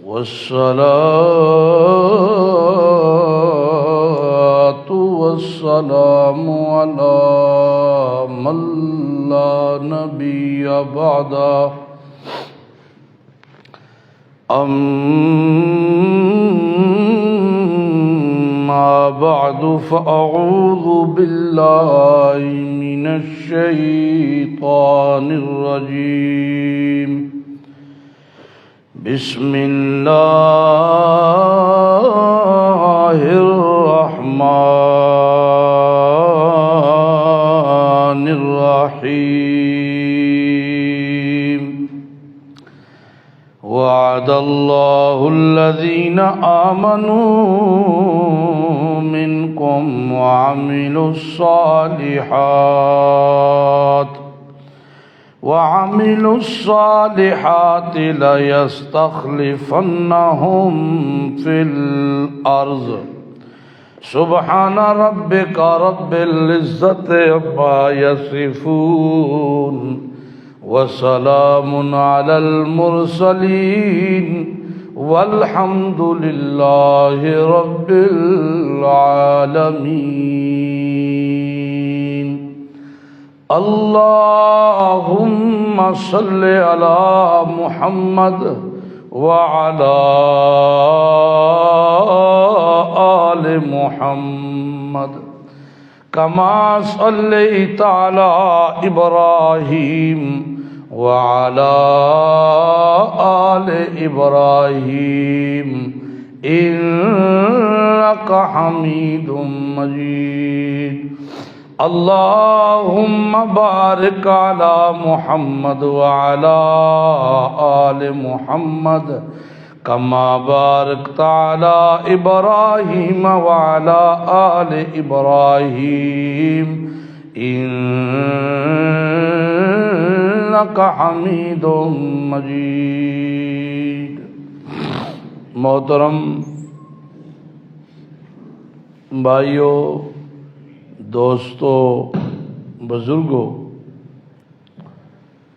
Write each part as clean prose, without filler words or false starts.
والصلاة والسلام على من لا نبي بعده أما بعد فأعوذ بالله من الشيطان الرجيم بسم الله الرحمن الرحيم وعد الله الذين آمنوا منكم وعملوا الصالحات ليستخلفنهم في الأرض سبحان ربك رب العزة عما يصفون وسلام على المرسلين والحمد لله رب العالمين اللهم صل على محمد وعلى آل محمد كما صليت على إبراهيم وعلى آل إبراهيم إنك حميد مجيد اللهم بارك على محمد وعلى آل محمد كما باركت على إبراهيم وعلى آل إبراهيم إنك حميد مجيد محترم بھائیو، دوستو، بزرگوں،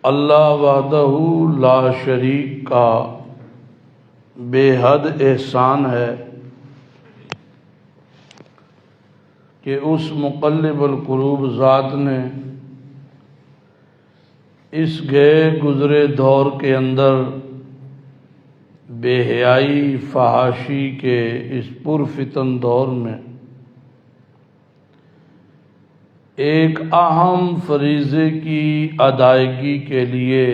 اللہ وحدہ لا شریک کا بے حد احسان ہے کہ اس مقلب القلوب ذات نے اس گئے گزرے دور کے اندر بے حیائی فحاشی کے اس پرفتن دور میں ایک اہم فریضے کی ادائیگی کے لیے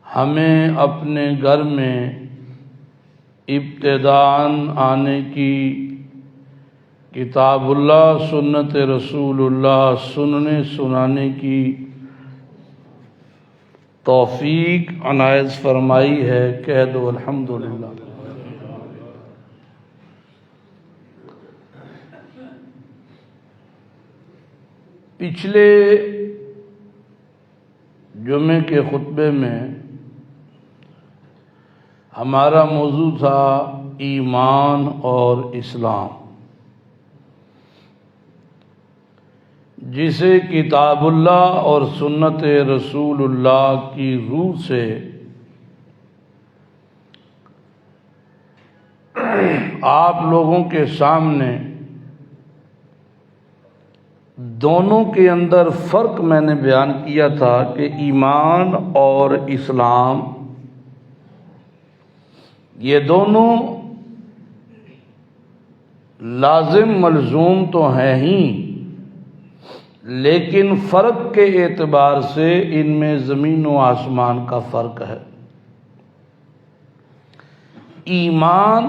ہمیں اپنے گھر میں ابتداءً آنے کی، کتاب اللہ سنت رسول اللہ سننے سنانے کی توفیق عنایت فرمائی ہے۔ کہہ دو الحمدللہ۔ پچھلے جمعے کے خطبے میں ہمارا موضوع تھا ایمان اور اسلام، جسے کتاب اللہ اور سنت رسول اللہ کی روح سے آپ لوگوں کے سامنے دونوں کے اندر فرق میں نے بیان کیا تھا کہ ایمان اور اسلام یہ دونوں لازم ملزوم تو ہیں ہی، لیکن فرق کے اعتبار سے ان میں زمین و آسمان کا فرق ہے۔ ایمان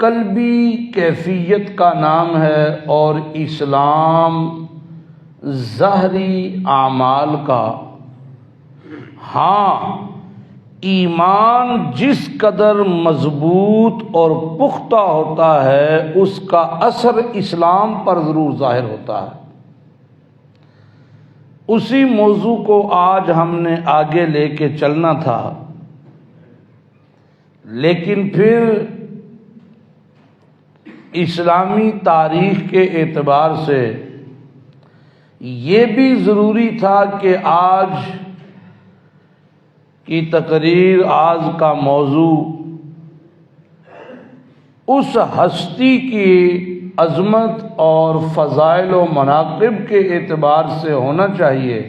قلبی کیفیت کا نام ہے اور اسلام ظاہری اعمال کا۔ ہاں، ایمان جس قدر مضبوط اور پختہ ہوتا ہے اس کا اثر اسلام پر ضرور ظاہر ہوتا ہے۔ اسی موضوع کو آج ہم نے آگے لے کے چلنا تھا، لیکن پھر اسلامی تاریخ کے اعتبار سے یہ بھی ضروری تھا کہ آج کی تقریر آج کا موضوع اس ہستی کی عظمت اور فضائل و مناقب کے اعتبار سے ہونا چاہیے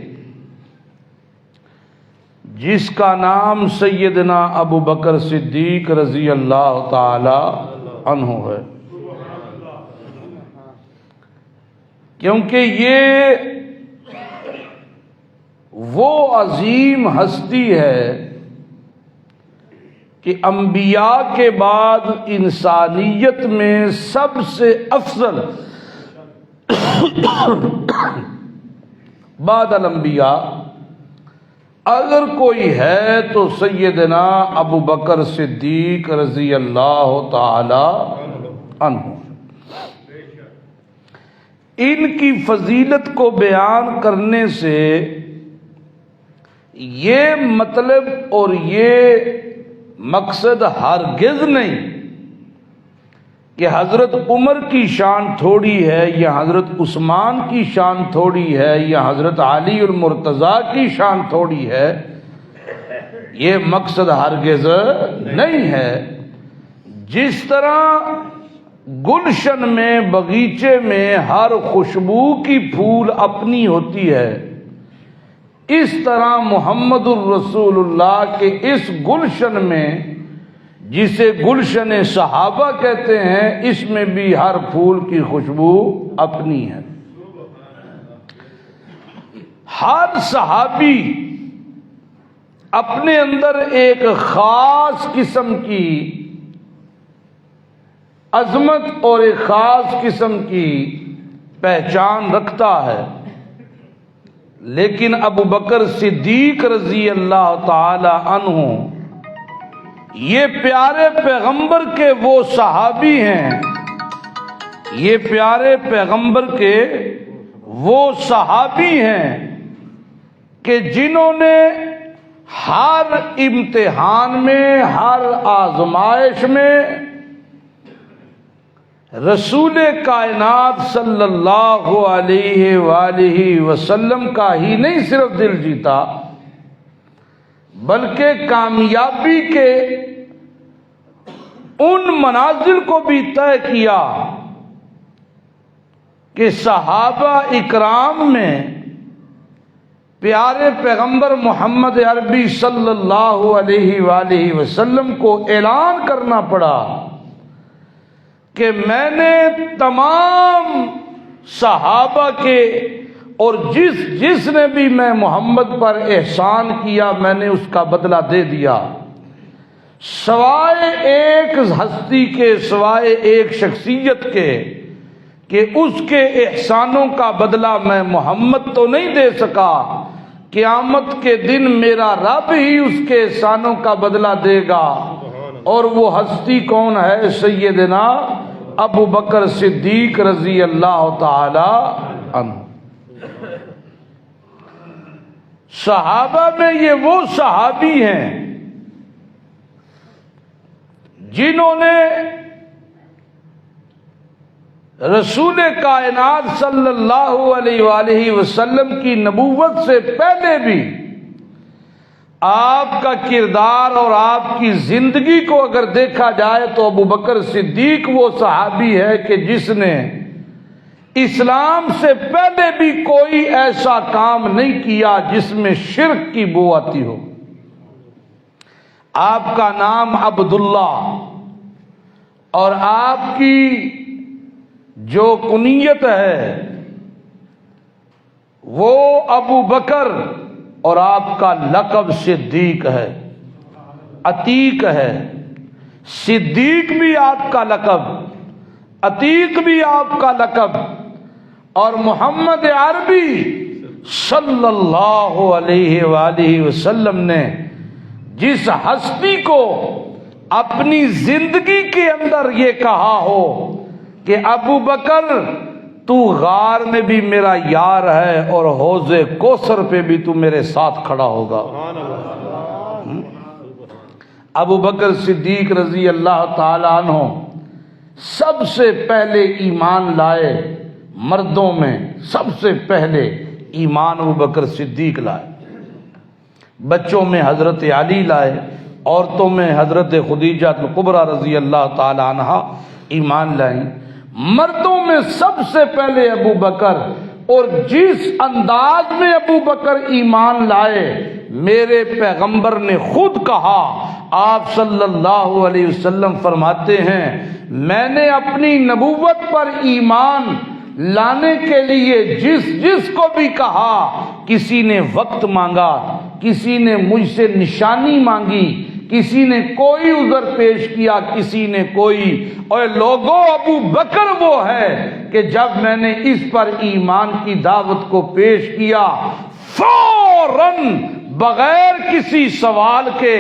جس کا نام سیدنا ابو بکر صدیق رضی اللہ تعالی عنہ ہے، کیونکہ یہ وہ عظیم ہستی ہے کہ انبیاء کے بعد انسانیت میں سب سے افضل بعد الانبیاء اگر کوئی ہے تو سیدنا ابو بکر صدیق رضی اللہ تعالی عنہ۔ ان کی فضیلت کو بیان کرنے سے یہ مطلب اور یہ مقصد ہرگز نہیں کہ حضرت عمر کی شان تھوڑی ہے یا حضرت عثمان کی شان تھوڑی ہے یا حضرت علی المرتضیٰ کی شان تھوڑی ہے، یہ مقصد ہرگز نہیں ہے۔ جس طرح گلشن میں باغیچے میں ہر خوشبو کی پھول اپنی ہوتی ہے، اس طرح محمد الرسول اللہ کے اس گلشن میں جسے گلشن صحابہ کہتے ہیں، اس میں بھی ہر پھول کی خوشبو اپنی ہے۔ ہر صحابی اپنے اندر ایک خاص قسم کی عظمت اور ایک خاص قسم کی پہچان رکھتا ہے، لیکن ابو بکر صدیق رضی اللہ تعالی عنہ یہ پیارے پیغمبر کے وہ صحابی ہیں، یہ پیارے پیغمبر کے وہ صحابی ہیں کہ جنہوں نے ہر امتحان میں، ہر آزمائش میں رسول کائنات صلی اللہ علیہ وآلہ وسلم کا ہی نہیں صرف دل جیتا بلکہ کامیابی کے ان منازل کو بھی طے کیا کہ صحابہ اکرام میں پیارے پیغمبر محمد عربی صلی اللہ علیہ وآلہ وسلم کو اعلان کرنا پڑا کہ میں نے تمام صحابہ کے اور جس نے بھی میں محمد پر احسان کیا میں نے اس کا بدلہ دے دیا، سوائے ایک ہستی کے، سوائے ایک شخصیت کے کہ اس کے احسانوں کا بدلہ میں محمد تو نہیں دے سکا، قیامت کے دن میرا رب ہی اس کے احسانوں کا بدلہ دے گا۔ اور وہ ہستی کون ہے؟ سیدنا ابو بکر صدیق رضی اللہ تعالی عنہ۔ صحابہ میں یہ وہ صحابی ہیں جنہوں نے رسول کائنات صلی اللہ علیہ وآلہ وسلم کی نبوت سے پہلے بھی آپ کا کردار اور آپ کی زندگی کو اگر دیکھا جائے تو ابو بکر صدیق وہ صحابی ہے کہ جس نے اسلام سے پہلے بھی کوئی ایسا کام نہیں کیا جس میں شرک کی بو آتی ہو۔ آپ کا نام عبداللہ اور آپ کی جو کنیت ہے وہ ابو بکر اور آپ کا لقب صدیق ہے، عتیق ہے۔ صدیق بھی آپ کا لقب، عتیق بھی آپ کا لقب، اور محمد عربی صلی اللہ علیہ وآلہ وسلم نے جس ہستی کو اپنی زندگی کے اندر یہ کہا ہو کہ ابو بکر تو غار میں بھی میرا یار ہے اور حوض کوثر پہ بھی تو میرے ساتھ کھڑا ہوگا۔ ابو بکر صدیق رضی اللہ تعالی عنہ سب سے پہلے ایمان لائے، مردوں میں سب سے پہلے ایمان ابو بکر صدیق لائے۔ بچوں میں حضرت علی لائے، عورتوں میں حضرت خدیجہ الکبریٰ رضی اللہ تعالی عنہا ایمان لائیں، مردوں میں سب سے پہلے ابو بکر، اور جس انداز میں ابو بکر ایمان لائے میرے پیغمبر نے خود کہا، آپ صلی اللہ علیہ وسلم فرماتے ہیں میں نے اپنی نبوت پر ایمان لانے کے لیے جس کو بھی کہا، کسی نے وقت مانگا، کسی نے مجھ سے نشانی مانگی، کسی نے کوئی عذر پیش کیا، کسی نے کوئی، اور لوگوں ابو بکر وہ ہے کہ جب میں نے اس پر ایمان کی دعوت کو پیش کیا فوراً بغیر کسی سوال کے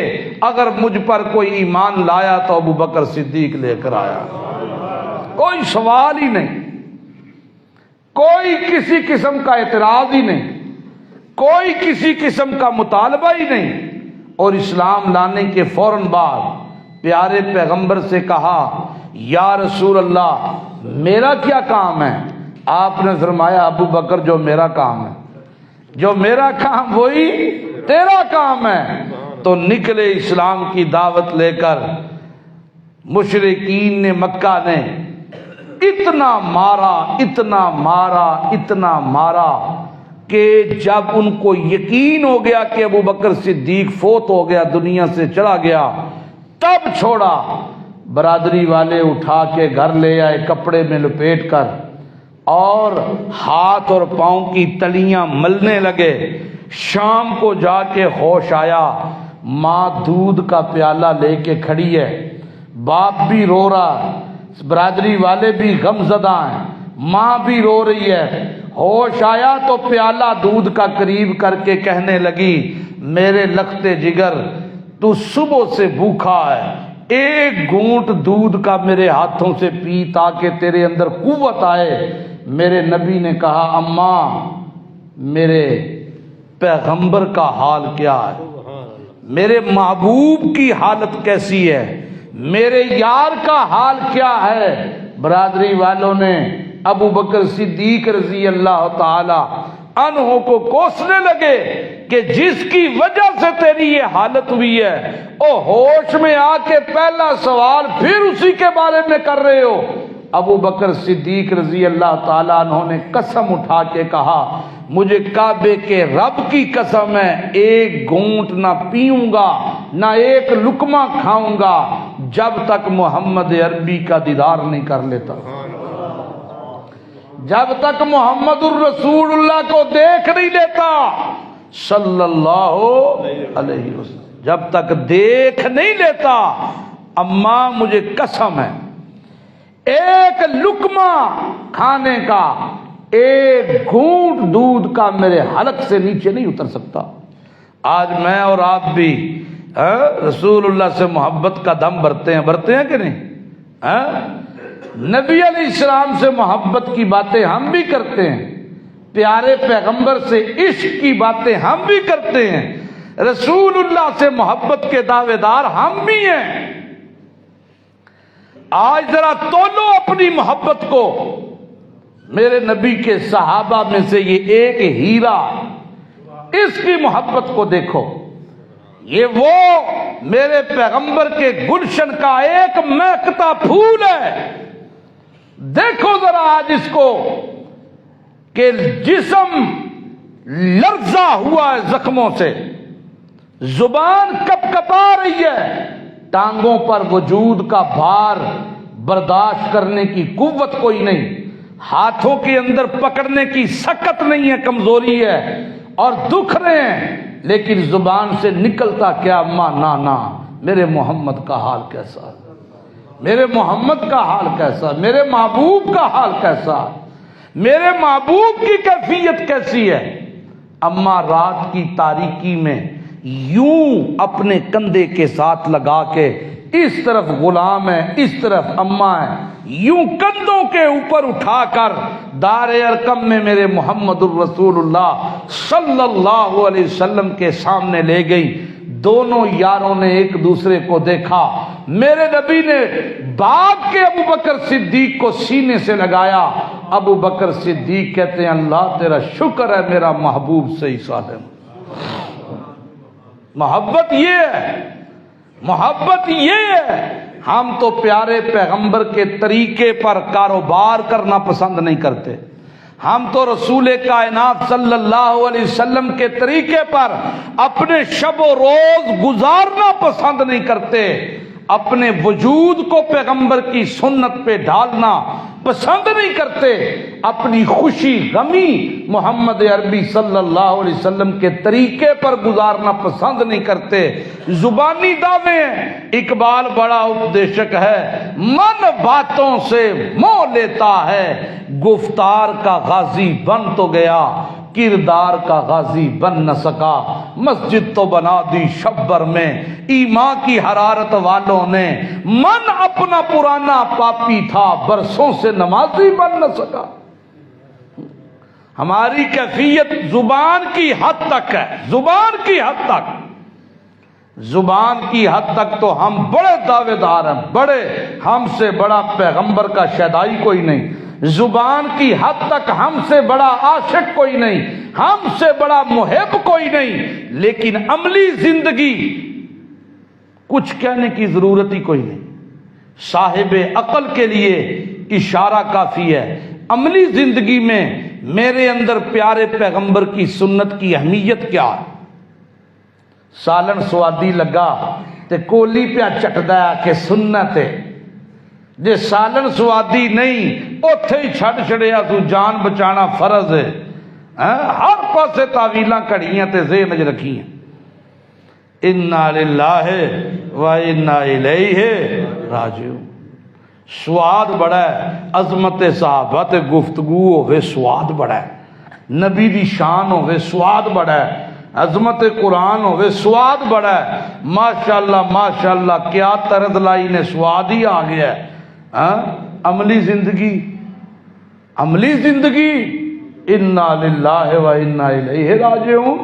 اگر مجھ پر کوئی ایمان لایا تو ابو بکر صدیق لے کر آیا، کوئی سوال ہی نہیں، کوئی کسی قسم کا اعتراض ہی نہیں، کوئی کسی قسم کا مطالبہ ہی نہیں۔ اور اسلام لانے کے فوراً بعد پیارے پیغمبر سے کہا یا رسول اللہ میرا کیا کام ہے؟ آپ نے فرمایا ابو بکر جو میرا کام ہے، جو میرا کام وہی تیرا کام ہے۔ تو نکلے اسلام کی دعوت لے کر، مشرکین نے مکہ نے اتنا مارا، اتنا مارا، اتنا مارا کہ جب ان کو یقین ہو گیا کہ ابو بکر صدیق فوت ہو گیا، دنیا سے چلا گیا، تب چھوڑا۔ برادری والے اٹھا کے گھر لے آئے کپڑے میں لپیٹ کر، اور ہاتھ اور پاؤں کی تلیاں ملنے لگے۔ شام کو جا کے ہوش آیا، ماں دودھ کا پیالہ لے کے کھڑی ہے، باپ بھی رو رہا، برادری والے بھی غم زدہ ہیں، ماں بھی رو رہی ہے۔ ہوش آیا تو پیالہ دودھ کا قریب کر کے کہنے لگی میرے لخت جگر تو صبح سے بھوکا ہے، ایک گھونٹ دودھ کا میرے ہاتھوں سے پی تاکہ تیرے اندر قوت آئے۔ میرے نبی نے کہا اماں میرے پیغمبر کا حال کیا ہے، میرے محبوب کی حالت کیسی ہے، میرے یار کا حال کیا ہے؟ برادری والوں نے ابو بکر صدیق رضی اللہ تعالی عنہ کو کوسنے لگے کہ جس کی وجہ سے تیری یہ حالت ہوئی ہے، او ہوش میں آ کے پہلا سوال پھر اسی کے بارے میں کر رہے ہو۔ ابو بکر صدیق رضی اللہ تعالیٰ عنہ نے قسم اٹھا کے کہا مجھے کعبے کے رب کی قسم ہے ایک گھونٹ نہ پیوں گا نہ ایک لقمہ کھاؤں گا جب تک محمد عربی کا دیدار نہیں کر لیتا، جب تک محمد الرسول اللہ کو دیکھ نہیں لیتا صلی اللہ علیہ وسلم، جب تک دیکھ نہیں لیتا۔ اماں مجھے قسم ہے ایک لقمہ کھانے کا، ایک گھونٹ دودھ کا میرے حلق سے نیچے نہیں اتر سکتا۔ آج میں اور آپ بھی رسول اللہ سے محبت کا دم بھرتے ہیں کہ نہیں؟ نبی علیہ السلام سے محبت کی باتیں ہم بھی کرتے ہیں، پیارے پیغمبر سے عشق کی باتیں ہم بھی کرتے ہیں، رسول اللہ سے محبت کے دعوے دار ہم بھی ہیں۔ آج ذرا تولو اپنی محبت کو، میرے نبی کے صحابہ میں سے یہ ایک ہیرا، اس کی محبت کو دیکھو، یہ وہ میرے پیغمبر کے گلشن کا ایک مہکتا پھول ہے۔ دیکھو ذرا آج اس کو کہ جسم لرزا ہوا ہے زخموں سے، زبان کپ کپا رہی ہے، ٹانگوں پر وجود کا بھار برداشت کرنے کی قوت کوئی نہیں، ہاتھوں کے اندر پکڑنے کی سکت نہیں ہے، کمزوری ہے اور دکھ رہے ہیں، لیکن زبان سے نکلتا کیا ماں نانا میرے محمد کا حال کیسا، میرے محمد کا حال کیسا، میرے محبوب کا حال کیسا، میرے محبوب کی کیفیت کیسی ہے۔ اماں رات کی تاریکی میں یوں اپنے کندھے کے ساتھ لگا کے، اس طرف غلام ہے اس طرف اماں ہے، یوں کندھوں کے اوپر اٹھا کر دار ارقم میں میرے محمد الرسول اللہ صلی اللہ علیہ وسلم کے سامنے لے گئی۔ دونوں یاروں نے ایک دوسرے کو دیکھا، میرے نبی نے باپ کے ابو بکر صدیق کو سینے سے لگایا، ابو بکر صدیق کہتے ہیں اللہ تیرا شکر ہے میرا محبوب صحیح سالم۔ محبت یہ ہے، محبت یہ ہے۔ ہم تو پیارے پیغمبر کے طریقے پر کاروبار کرنا پسند نہیں کرتے، ہم تو رسول کائنات صلی اللہ علیہ وسلم کے طریقے پر اپنے شب و روز گزارنا پسند نہیں کرتے، اپنے وجود کو پیغمبر کی سنت پہ ڈالنا پسند نہیں کرتے، اپنی خوشی غمی محمد عربی صلی اللہ علیہ وسلم کے طریقے پر گزارنا پسند نہیں کرتے۔ زبانی دعوے ہیں، اقبال بڑا اپدیشک ہے، من باتوں سے موہ لیتا ہے، گفتار کا غازی بن تو گیا، کردار کا غازی بن نہ سکا، مسجد تو بنا دی شبر میں ایمان کی حرارت والوں نے، من اپنا پرانا پاپی تھا برسوں سے نمازی بن نہ سکا۔ ہماری کیفیت زبان کی حد تک ہے، زبان کی حد تک، زبان کی حد تک تو ہم بڑے دعوے دار ہیں، بڑے، ہم سے بڑا پیغمبر کا شیدائی کوئی نہیں، زبان کی حد تک ہم سے بڑا عاشق کوئی نہیں، ہم سے بڑا محب کوئی نہیں، لیکن عملی زندگی کچھ کہنے کی ضرورت ہی کوئی نہیں۔ صاحب عقل کے لیے اشارہ کافی ہے، عملی زندگی میں میرے اندر پیارے پیغمبر کی سنت کی اہمیت کیا ہے؟ سالن سوادی لگا تے کولی پہ چٹدا کہ سنت ہے، جے سالن سوادی نہیں اوتھے ہی چھڈ چھڑیا تو جان بچانا فرض ہے۔ ہر پاسے تعویلاں کڑیاں تے ذہن وچ رکھیاں۔ انا للہ و انا الیہ راجعون۔ سواد بڑا ہے، عظمت صحابہ تے گفتگو ہوے سواد بڑا ہے، نبی دی شان ہوے سواد بڑا ہے، عظمت قرآن ہوے سواد بڑا ہے۔ ماشاءاللہ ماشاءاللہ کیا طرز لائی نے، سواد ہی آ گیا ہے۔ عملی زندگی، عملی زندگی انا للہ و انا الیہ راجعون۔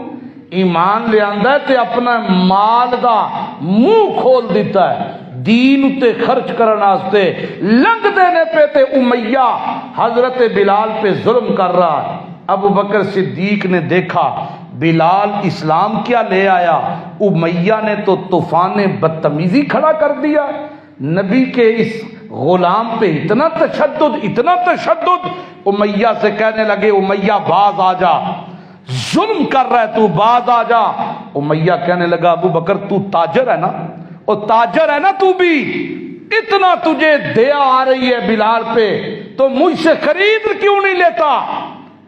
ایمان لے آندا ہے تے اپنا مال دا منہ کھول دیتا ہے دین تے خرچ کرن واسطے، لنگ دینے پہ تے امیہ حضرت بلال پہ ظلم کر رہا ہے۔ ابو بکر صدیق نے دیکھا بلال اسلام کیا لے آیا، امیہ نے تو طوفان بدتمیزی کھڑا کر دیا۔ نبی کے اس غلام پہ اتنا تشدد، امیہ سے کہنے لگے امیہ باز آ جا، ظلم کر رہا ہے تو باز آ جا۔ امیہ کہنے لگا ابو بکر تو تاجر ہے نا، اور تاجر ہے نا تو بھی، اتنا تجھے دیا آ رہی ہے بلال پہ تو مجھ سے خرید کیوں نہیں لیتا؟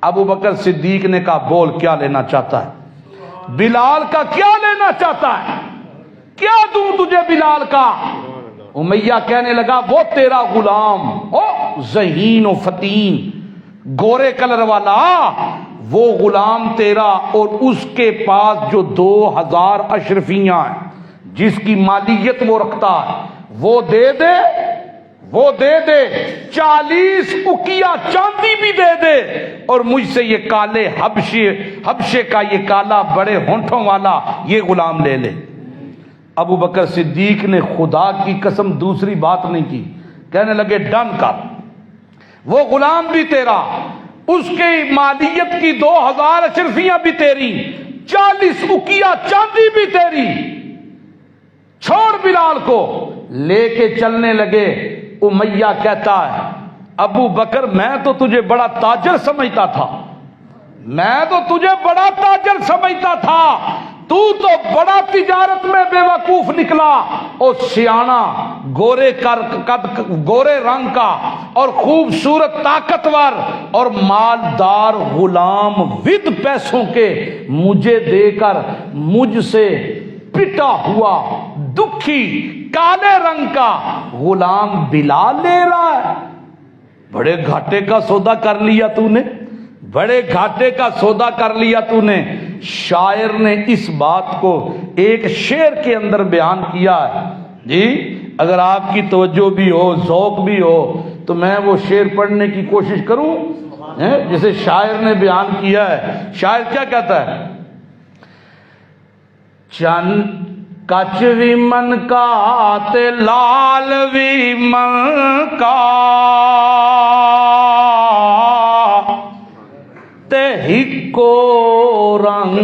ابو بکر صدیق نے کہا بول کیا لینا چاہتا ہے، بلال کا کیا لینا چاہتا ہے، کیا دوں تجھے بلال کا؟ امیہ کہنے لگا وہ تیرا غلام، او ذہین و فتین، گورے کلر والا، وہ غلام تیرا اور اس کے پاس جو 2000 اشرفیاں ہیں جس کی مالیت وہ رکھتا ہے وہ دے دے، وہ دے دے، 40 اکیا چاندی بھی دے دے، اور مجھ سے یہ کالے حبشے کا یہ کالا بڑے ہونٹوں والا یہ غلام لے لے۔ ابو بکر صدیق نے خدا کی قسم دوسری بات نہیں کی، کہنے لگے ڈن کر، وہ غلام بھی تیرا، اس کی مالیت کی 2000 اشرفیاں بھی تیری، 40 اکیا چاندی بھی تیری، چھوڑ بلال کو۔ لے کے چلنے لگے۔ امیہ کہتا ہے ابو بکر میں تو تجھے بڑا تاجر سمجھتا تھا، میں تو تجھے بڑا تاجر سمجھتا تھا، تو بڑا تجارت میں بے وقوف نکلا، اور سیانا گورے رنگ کا اور خوبصورت طاقتور اور مالدار غلام ود پیسوں کے مجھے دے کر مجھ سے پٹا ہوا دکھی کالے رنگ کا غلام بلال لے رہا ہے۔ بڑے گھاٹے کا سودا کر لیا تو نے، بڑے گھاٹے کا سودا کر لیا تو نے۔ شاعر نے اس بات کو ایک شعر کے اندر بیان کیا ہے جی، اگر آپ کی توجہ بھی ہو، ذوق بھی ہو تو میں وہ شعر پڑھنے کی کوشش کروں جسے شاعر نے بیان کیا ہے۔ شاعر کیا کہتا ہے؟ چند کچ وی من کا تے لال وی من کا، تے ہکو رنگ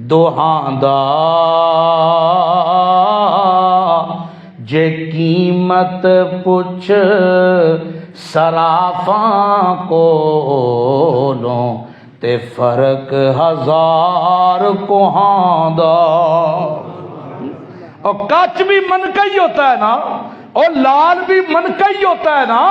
دوہاندا جے قیمت پوچھ سرافاں کولوں تے فرق ہزار کوہاں دا۔ اور کچ بھی من کا ہی ہوتا ہے نا، اور لال بھی من کا ہی ہوتا ہے نا،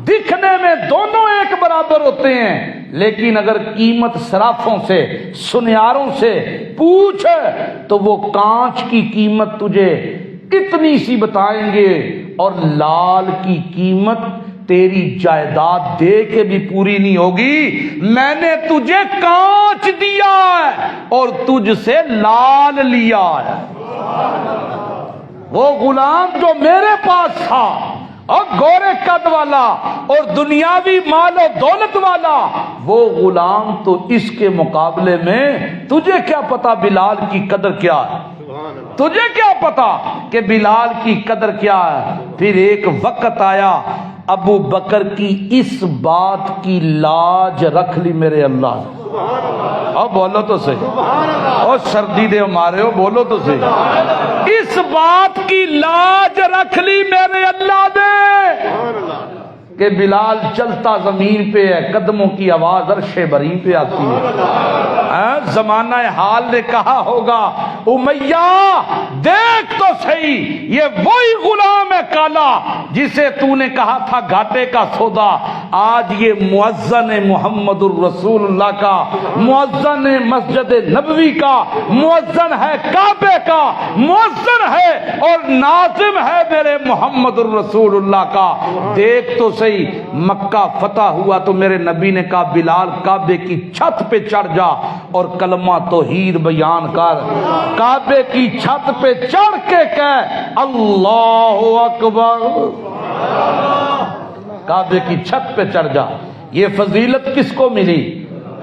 دکھنے میں دونوں ایک برابر ہوتے ہیں، لیکن اگر قیمت صرافوں سے سنیاروں سے پوچھ تو وہ کانچ کی قیمت تجھے اتنی سی بتائیں گے، اور لال کی قیمت تیری جائیداد دے کے بھی پوری نہیں ہوگی۔ میں نے تجھے کانچ دیا ہے اور تجھ سے لال لیا ہے۔ وہ غلام جو میرے پاس تھا اور گورے قد والا اور دنیاوی مال و دولت والا، وہ غلام تو اس کے مقابلے میں تجھے کیا پتا بلال کی قدر کیا ہے؟ تجھے کیا پتا کہ بلال کی قدر کیا ہے؟ پھر ایک وقت آیا، ابو بکر کی اس بات کی لاج رکھ لی میرے اللہ نے۔ اب بولو تو صحیح، اور سردی دے مارے ہو، بولو تو صحیح، اس بات کی لاج رکھ لی میرے اللہ نے کہ بلال چلتا زمین پہ ہے، قدموں کی آواز عرش بری پہ آتی ہے۔ زمانہ حال نے کہا ہوگا، امیہ دیکھ تو صحیح، یہ وہی غلام ہے کالا جسے تو نے کہا تھا گھاٹے کا سودا، آج یہ مؤذن محمد الرسول اللہ کا، مؤذن مسجد نبوی کا، مؤذن ہے کعبے کا، مؤذن ہے اور ناظم ہے میرے محمد الرسول اللہ کا۔ دیکھ تو صحیح، مکہ فتح ہوا تو میرے نبی نے کہا بلال کعبے کی چھت پہ چڑھ جا اور کلمہ توحید بیان کر۔ کعبے کی چھت پہ چڑھ کے کہہ اللہ اکبر، کعبے کی چھت پہ چڑھ جا۔ یہ فضیلت کس کو ملی؟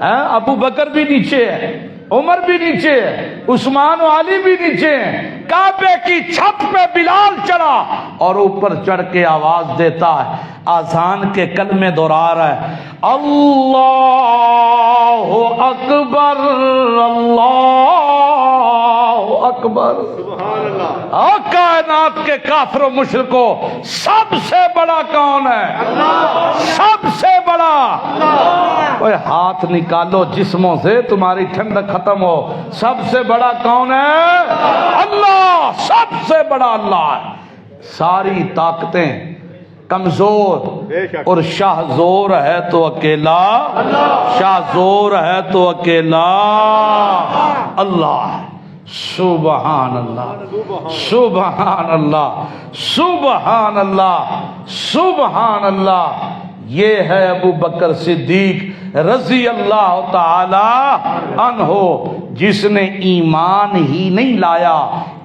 ابو بکر بھی نیچے ہے، عمر بھی نیچے ہے، عثمان و علی بھی نیچے ہیں، کعبے کی چھت پہ بلال چڑھا اور اوپر چڑھ کے آواز دیتا ہے، آذان کے کلمے دہرا رہا ہے، اللہ اکبر اللہ اکبر۔ اور کائنات کے کافر و مشرکوں، سب سے بڑا کون ہے؟ سب سے بڑا۔ اوے ہاتھ نکالو جسموں سے، تمہاری ٹھنڈک ختم ہو۔ سب سے بڑا کون ہے؟ اللہ، سب سے بڑا اللہ ہے۔ ساری طاقتیں کمزور اور شاہ زور ہے تو اکیلا، شاہ زور ہے تو اکیلا اللہ ہے۔ سبحان اللہ، سبحان اللہ، سبحان اللہ، سبحان اللہ۔ یہ ہے ابو بکر صدیق رضی اللہ تعالی عنہ، جس نے ایمان ہی نہیں لایا،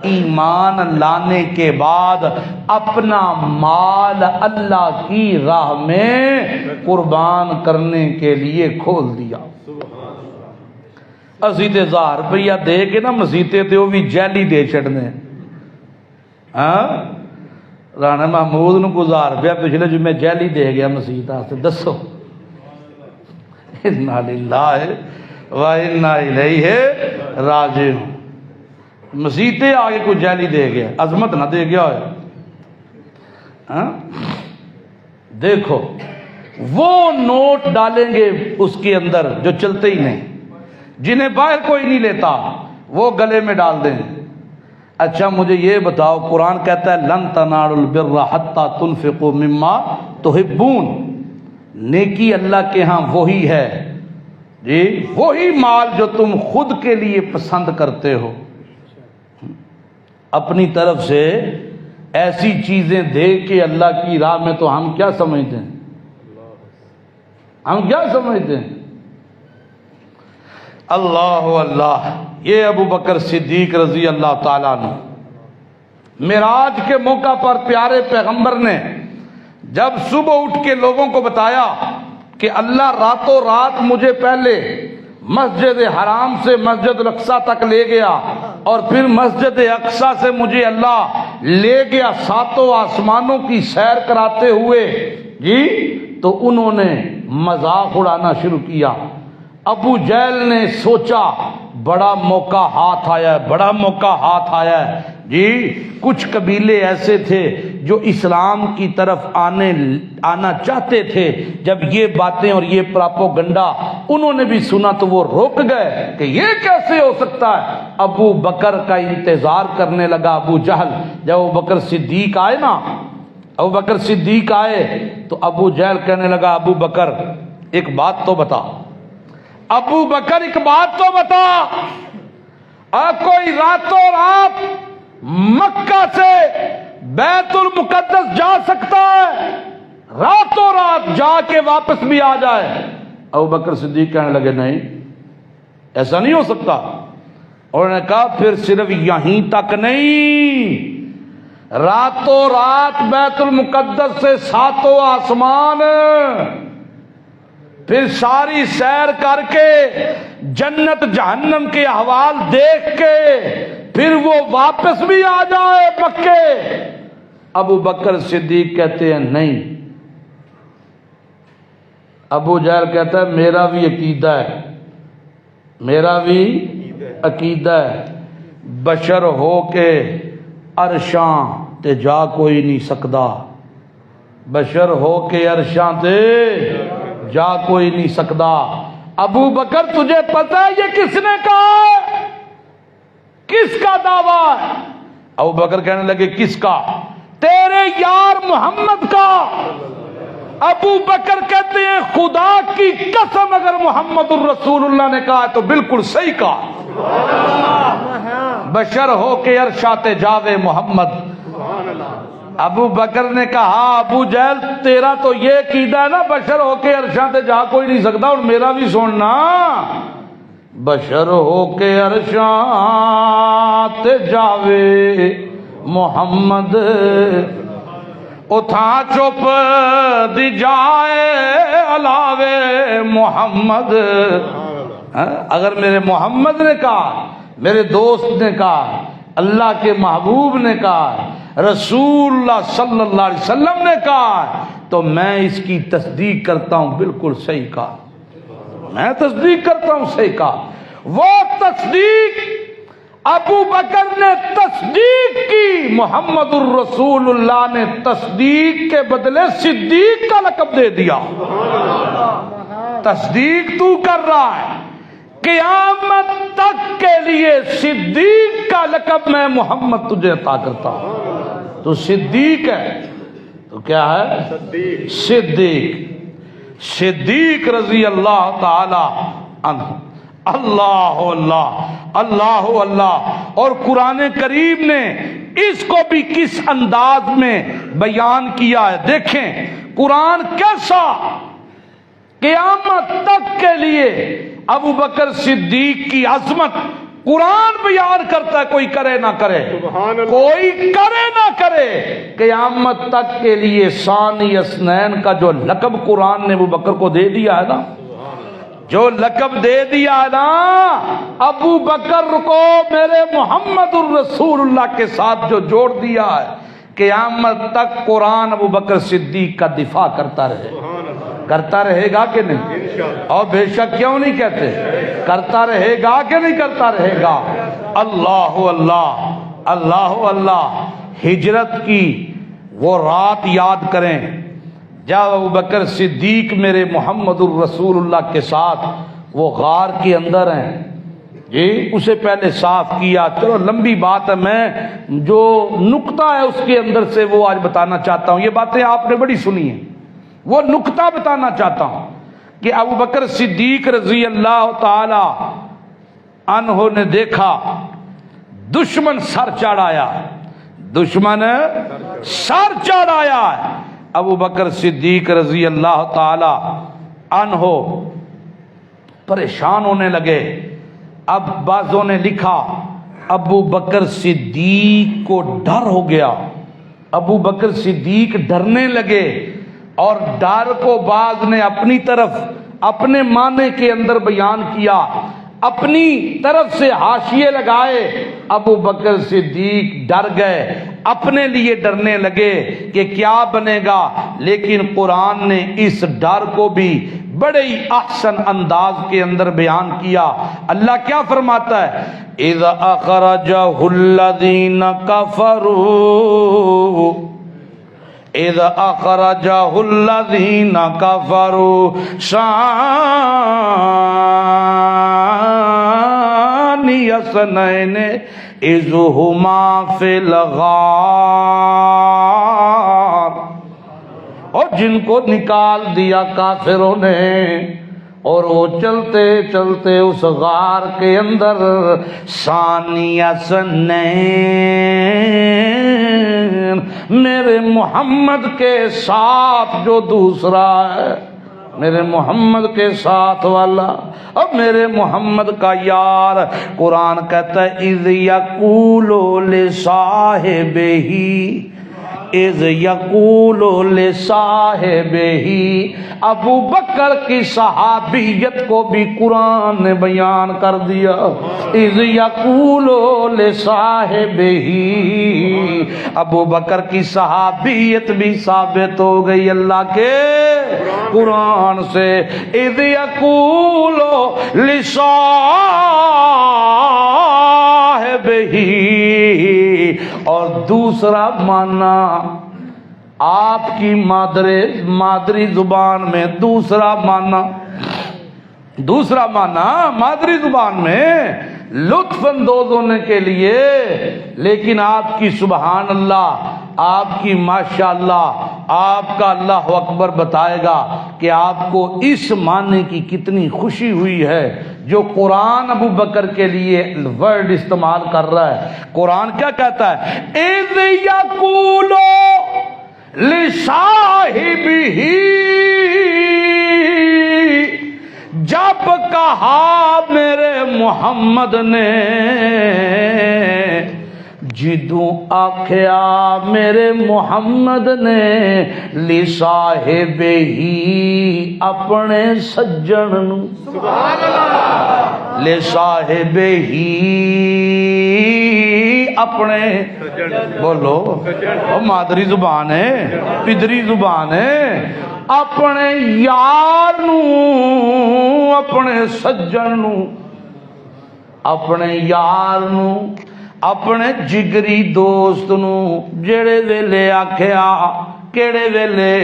ایمان لانے کے بعد اپنا مال اللہ کی راہ میں قربان کرنے کے لیے کھول دیا۔ اسی تے 1000 روپیہ دے کے نا مسیتے تے وہ بھی جیلی دے چھڑنے۔ رانا محمود نو 1000 روپیہ پچھلے جمعے جیلی دے گیا مسیت آستے، دسو انا للہ و انا الیہ راجعون۔ مسیتے آگے کوئی جیلی دے گیا، عظمت نہ دے گیا ہے۔ دیکھو وہ نوٹ ڈالیں گے اس کے اندر جو چلتے ہی نہیں، جنہیں باہر کوئی نہیں لیتا، وہ گلے میں ڈال دیں۔ اچھا مجھے یہ بتاؤ، قرآن کہتا ہے لن تنالوا البر حتی تنفقوا مما تحبون، نیکی اللہ کے ہاں وہی ہے جی، وہی مال جو تم خود کے لیے پسند کرتے ہو۔ اپنی طرف سے ایسی چیزیں دے کے اللہ کی راہ میں تو ہم کیا سمجھتے ہیں؟ ہم کیا سمجھتے ہیں؟ اللہ اللہ۔ یہ ابو بکر صدیق رضی اللہ تعالیٰ عنہ، معراج کے موقع پر پیارے پیغمبر نے جب صبح اٹھ کے لوگوں کو بتایا کہ اللہ راتوں رات مجھے پہلے مسجد حرام سے مسجد الاقصی تک لے گیا اور پھر مسجد اقصی سے مجھے اللہ لے گیا ساتوں آسمانوں کی سیر کراتے ہوئے جی، تو انہوں نے مذاق اڑانا شروع کیا۔ ابو جہل نے سوچا بڑا موقع ہاتھ آیا ہے، بڑا موقع ہاتھ آیا ہے جی۔ کچھ قبیلے ایسے تھے جو اسلام کی طرف آنا چاہتے تھے، جب یہ باتیں اور یہ پراپوگنڈا انہوں نے بھی سنا تو وہ رک گئے کہ یہ کیسے ہو سکتا ہے۔ ابو بکر کا انتظار کرنے لگا ابو جہل۔ جب ابو بکر صدیق آئے نا، ابو بکر صدیق آئے تو ابو جہل کہنے لگا ابو بکر ایک بات تو بتا، ابو بکر ایک بات تو بتا، کوئی راتوں رات مکہ سے بیت المقدس جا سکتا ہے، راتوں رات جا کے واپس بھی آ جائے؟ ابو بکر صدیق کہنے لگے نہیں، ایسا نہیں ہو سکتا۔ اور انہوں نے کہا پھر صرف یہیں تک نہیں، راتوں رات بیت المقدس سے ساتوں آسمان، پھر ساری سیر کر کے جنت جہنم کے احوال دیکھ کے پھر وہ واپس بھی آ جائے مکے۔ ابو بکر صدیق کہتے ہیں نہیں۔ ابو جہل کہتا ہے میرا بھی عقیدہ ہے، میرا بھی عقیدہ ہے، بشر ہو کے عرشاں تے جا کوئی نہیں سکدا، بشر ہو کے عرشاں تے جا کوئی نہیں سکدا۔ ابو بکر تجھے پتہ ہے یہ کس نے کہا ہے؟ کس کا دعویٰ ہے؟ ابو بکر کہنے لگے کس کا؟ تیرے یار محمد کا۔ ابو بکر کہتے ہیں خدا کی قسم اگر محمد الرسول اللہ نے کہا تو بالکل صحیح کہا، بشر ہو کے عرشاتے جاوے محمد۔ ابو بکر نے کہا ابو جہل تیرا تو یہ عقیدہ ہے نا بشر ہو کے عرشاتے جا کوئی نہیں سکتا، اور میرا بھی سننا، بشر ہو کے عرشاتے جاوے محمد، اتھا چپ دی جائے علاوے محمد۔ اگر میرے محمد نے کہا، میرے دوست نے کہا، اللہ کے محبوب نے کہا، رسول اللہ صلی اللہ علیہ وسلم نے کہا تو میں اس کی تصدیق کرتا ہوں، بالکل صحیح کہا، میں تصدیق کرتا ہوں، صحیح کہا۔ وہ تصدیق ابو بکر نے تصدیق کی، محمد الرسول اللہ نے تصدیق کے بدلے صدیق کا لقب دے دیا۔ تصدیق تو کر رہا ہے، قیامت تک کے لیے صدیق کا لقب میں محمد تجھے عطا کرتا ہوں۔ تو صدیق ہے تو کیا ہے؟ صدیق، صدیق رضی اللہ تعالی عنہ۔ اللہ اللہ اللہ اللہ۔ اور قرآن کریم نے اس کو بھی کس انداز میں بیان کیا ہے دیکھیں، قرآن کیسا قیامت تک کے لیے ابو بکر صدیق کی عظمت قرآن بیان کرتا ہے، کوئی کرے نہ کرے، کوئی کرے نہ کرے، قیامت تک کے لیے ثانی اثنین کا جو لقب قرآن نے ابو بکر کو دے دیا ہے نا، جو لقب دے دیا ہے نا ابو بکر کو میرے محمد الرسول اللہ کے ساتھ جو جوڑ دیا ہے، قیامت تک قرآن ابو بکر صدیق کا دفاع کرتا رہے، کرتا رہے گا کہ نہیں؟ اور بے شک کیوں نہیں کہتے، کرتا رہے گا کہ نہیں کرتا رہے گا؟ اللہ اللہ اللہ اللہ۔ ہجرت کی وہ رات یاد کریں جب ابو بکر صدیق میرے محمد الرسول اللہ کے ساتھ وہ غار کے اندر ہیں جی، اسے پہلے صاف کیا۔ چلو لمبی بات ہے، میں جو نقطہ ہے اس کے اندر سے وہ آج بتانا چاہتا ہوں، یہ باتیں آپ نے بڑی سنی ہیں، وہ نقطہ بتانا چاہتا ہوں کہ ابو بکر صدیق رضی اللہ تعالی عنہ نے دیکھا دشمن سر چڑھایا، دشمن سر چڑھایا۔ ابو بکر صدیق رضی اللہ تعالی عنہ پریشان ہونے لگے۔ اب بعضوں نے لکھا ابو بکر صدیق کو ڈر ہو گیا، ابو بکر صدیق ڈرنے لگے، اور ڈر کو بعض نے اپنی طرف اپنے معنی کے اندر بیان کیا۔ اپنی طرف سے حاشیے لگائے، ابو بکر صدیق ڈر گئے، اپنے لیے ڈرنے لگے کہ کیا بنے گا، لیکن قرآن نے اس ڈر کو بھی بڑے ہی احسن انداز کے اندر بیان کیا۔ اللہ کیا فرماتا ہے؟ اذ اخرجہ الذین کفروا، اذ اخرجہ الذین کفروا ثانی اثنین اذ ہما فی الغار، اور جن کو نکال دیا کافروں نے اور وہ چلتے چلتے اس غار کے اندر، ثانی اثنین، میرے محمد کے ساتھ جو دوسرا ہے، میرے محمد کے ساتھ والا اور میرے محمد کا یار۔ قرآن کہتا ہے اذ یقول لصاحبہ، اذ یقول لصاحبہ، ابو بکر کی صحابیت کو بھی قرآن نے بیان کر دیا۔ اذ یقول لصاحبہ، ابو بکر کی صحابیت بھی ثابت ہو گئی اللہ کے قرآن سے۔ اذ یقول لصاحبہ، اور دوسرا معنی آپ کی مادری زبان میں، دوسرا معنی مادری زبان میں لطف اندوز ہونے کے لیے، لیکن آپ کی سبحان اللہ، آپ کی ماشاءاللہ، آپ کا اللہ اکبر بتائے گا کہ آپ کو اس معنی کی کتنی خوشی ہوئی ہے جو قرآن ابو بکر کے لیے ورڈ استعمال کر رہا ہے۔ قرآن کیا کہتا ہے؟ اذ یقول لصاحبہ، جب کہا میرے محمد نے، جدوں آکھیا میرے محمد نے، لصاحبہ، اپنے سجن نو، سبحان اللہ، لصاحبہ، اپنے، بولو وہ مادری زبان ہے، پدری زبان ہے، اپنے یار نو، اپنے سجن نو، اپنے یار نو، اپنے جگری دوست نو، جڑے ویلے آکھیا، کیڑے ویلے؟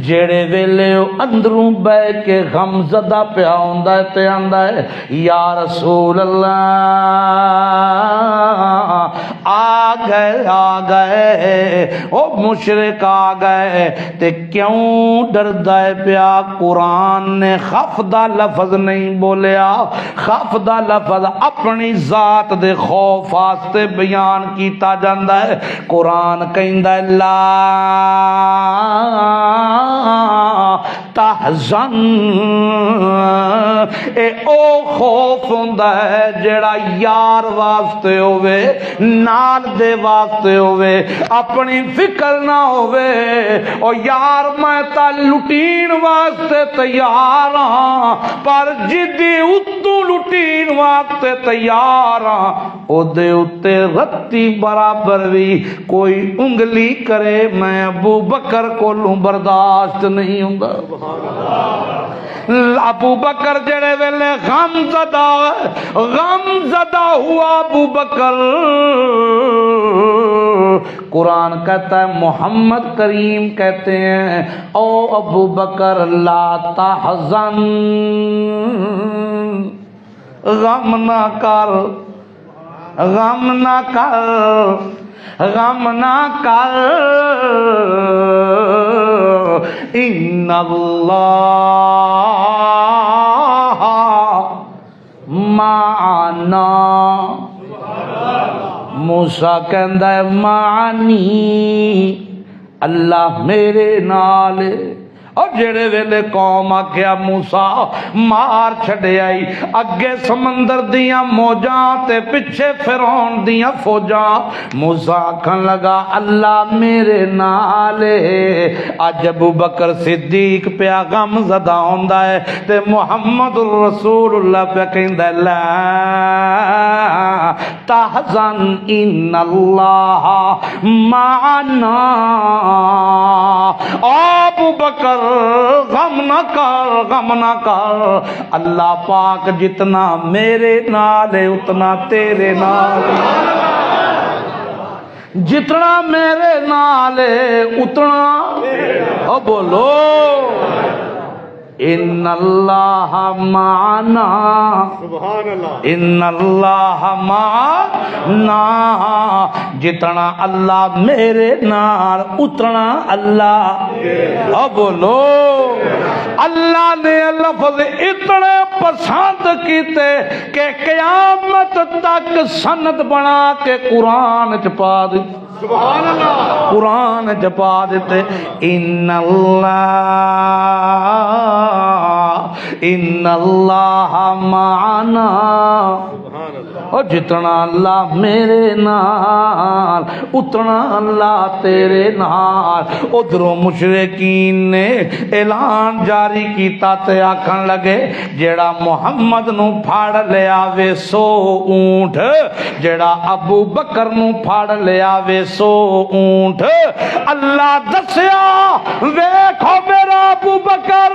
جڑے ویلے اندروں بہ کے غم زدہ پیا ہوندا ہے تے آندا ہے یا رسول اللہ، آ گئے او مشرک آ گئے، تے کیوں ڈردا ہے پیا؟ قرآن نے خفدہ لفظ نہیں بولیا، خفدہ لفظ اپنی ذات دے خوف واسطے بیان کیتا جاندا ہے۔ قرآن کہندا ہے لا تحزن، اے او خوف ہوندا ہے جڑا یار واسطے ہوئے، نال دے واسطے ہوئے، اپنی فکر نہ ہوئے، او یار میں تا لٹین واسطے تیار ہاں، پر جدی اتوں لٹین واسطے تیار ہاں، او دے اتے رتی برابر بھی کوئی انگلی کرے میں ابو بکر کو لوں برداشت نہیں ہوں گا۔ ابو بکر جڑے ویلے غم زدہ ہوا ابو بکر، قرآن کہتا ہے، محمد کریم کہتے ہیں او ابو بکر لا تحزن، غم نہ کر، غم نہ کر، غم نہ کر، ان اللہ معنا۔ موسیٰ کہندا ہے معنی اللہ میرے نال، اور جڑے ویلے قوم آکھیا موسیٰ مار چھڈیائی اگے سمندر دیاں موجاں تے پچھے فرعون دیاں فوجاں موسیٰ آکھن لگا اللہ میرے نالے اج ابو بکر صدیق پیا غم زدہ ہوندا ہے تے محمد رسول اللہ پہ کہندا ہے لا تحزن ان اللہ معنا ابو بکر غم نہ کر اللہ پاک جتنا میرے نال ہے اتنا تیرے نال جتنا میرے نال ہے اتنا بولو ان اللہ معنا سبحان اللہ ان اللہ معنا جتنا اللہ میرے نال اتنا اللہ بولو اللہ نے لفظ اتنے پسند کیتے کہ قیامت تک سند بنا کے قرآن چپا دی سبحان اللہ قرآن چپا دیتے ان اللہ معنا اور جتنا اللہ میرے نال اتنا اللہ تیرے نال ادھروں مشرکین نے اعلان جاری کیتا تے آکھن لگے جیڑا محمد نو پھاڑ لے آوے 100 اونٹ جیڑا ابو بکر نو پھاڑ لے آوے 100 اونٹ اللہ دسیا ویکھو میرا ابو بکر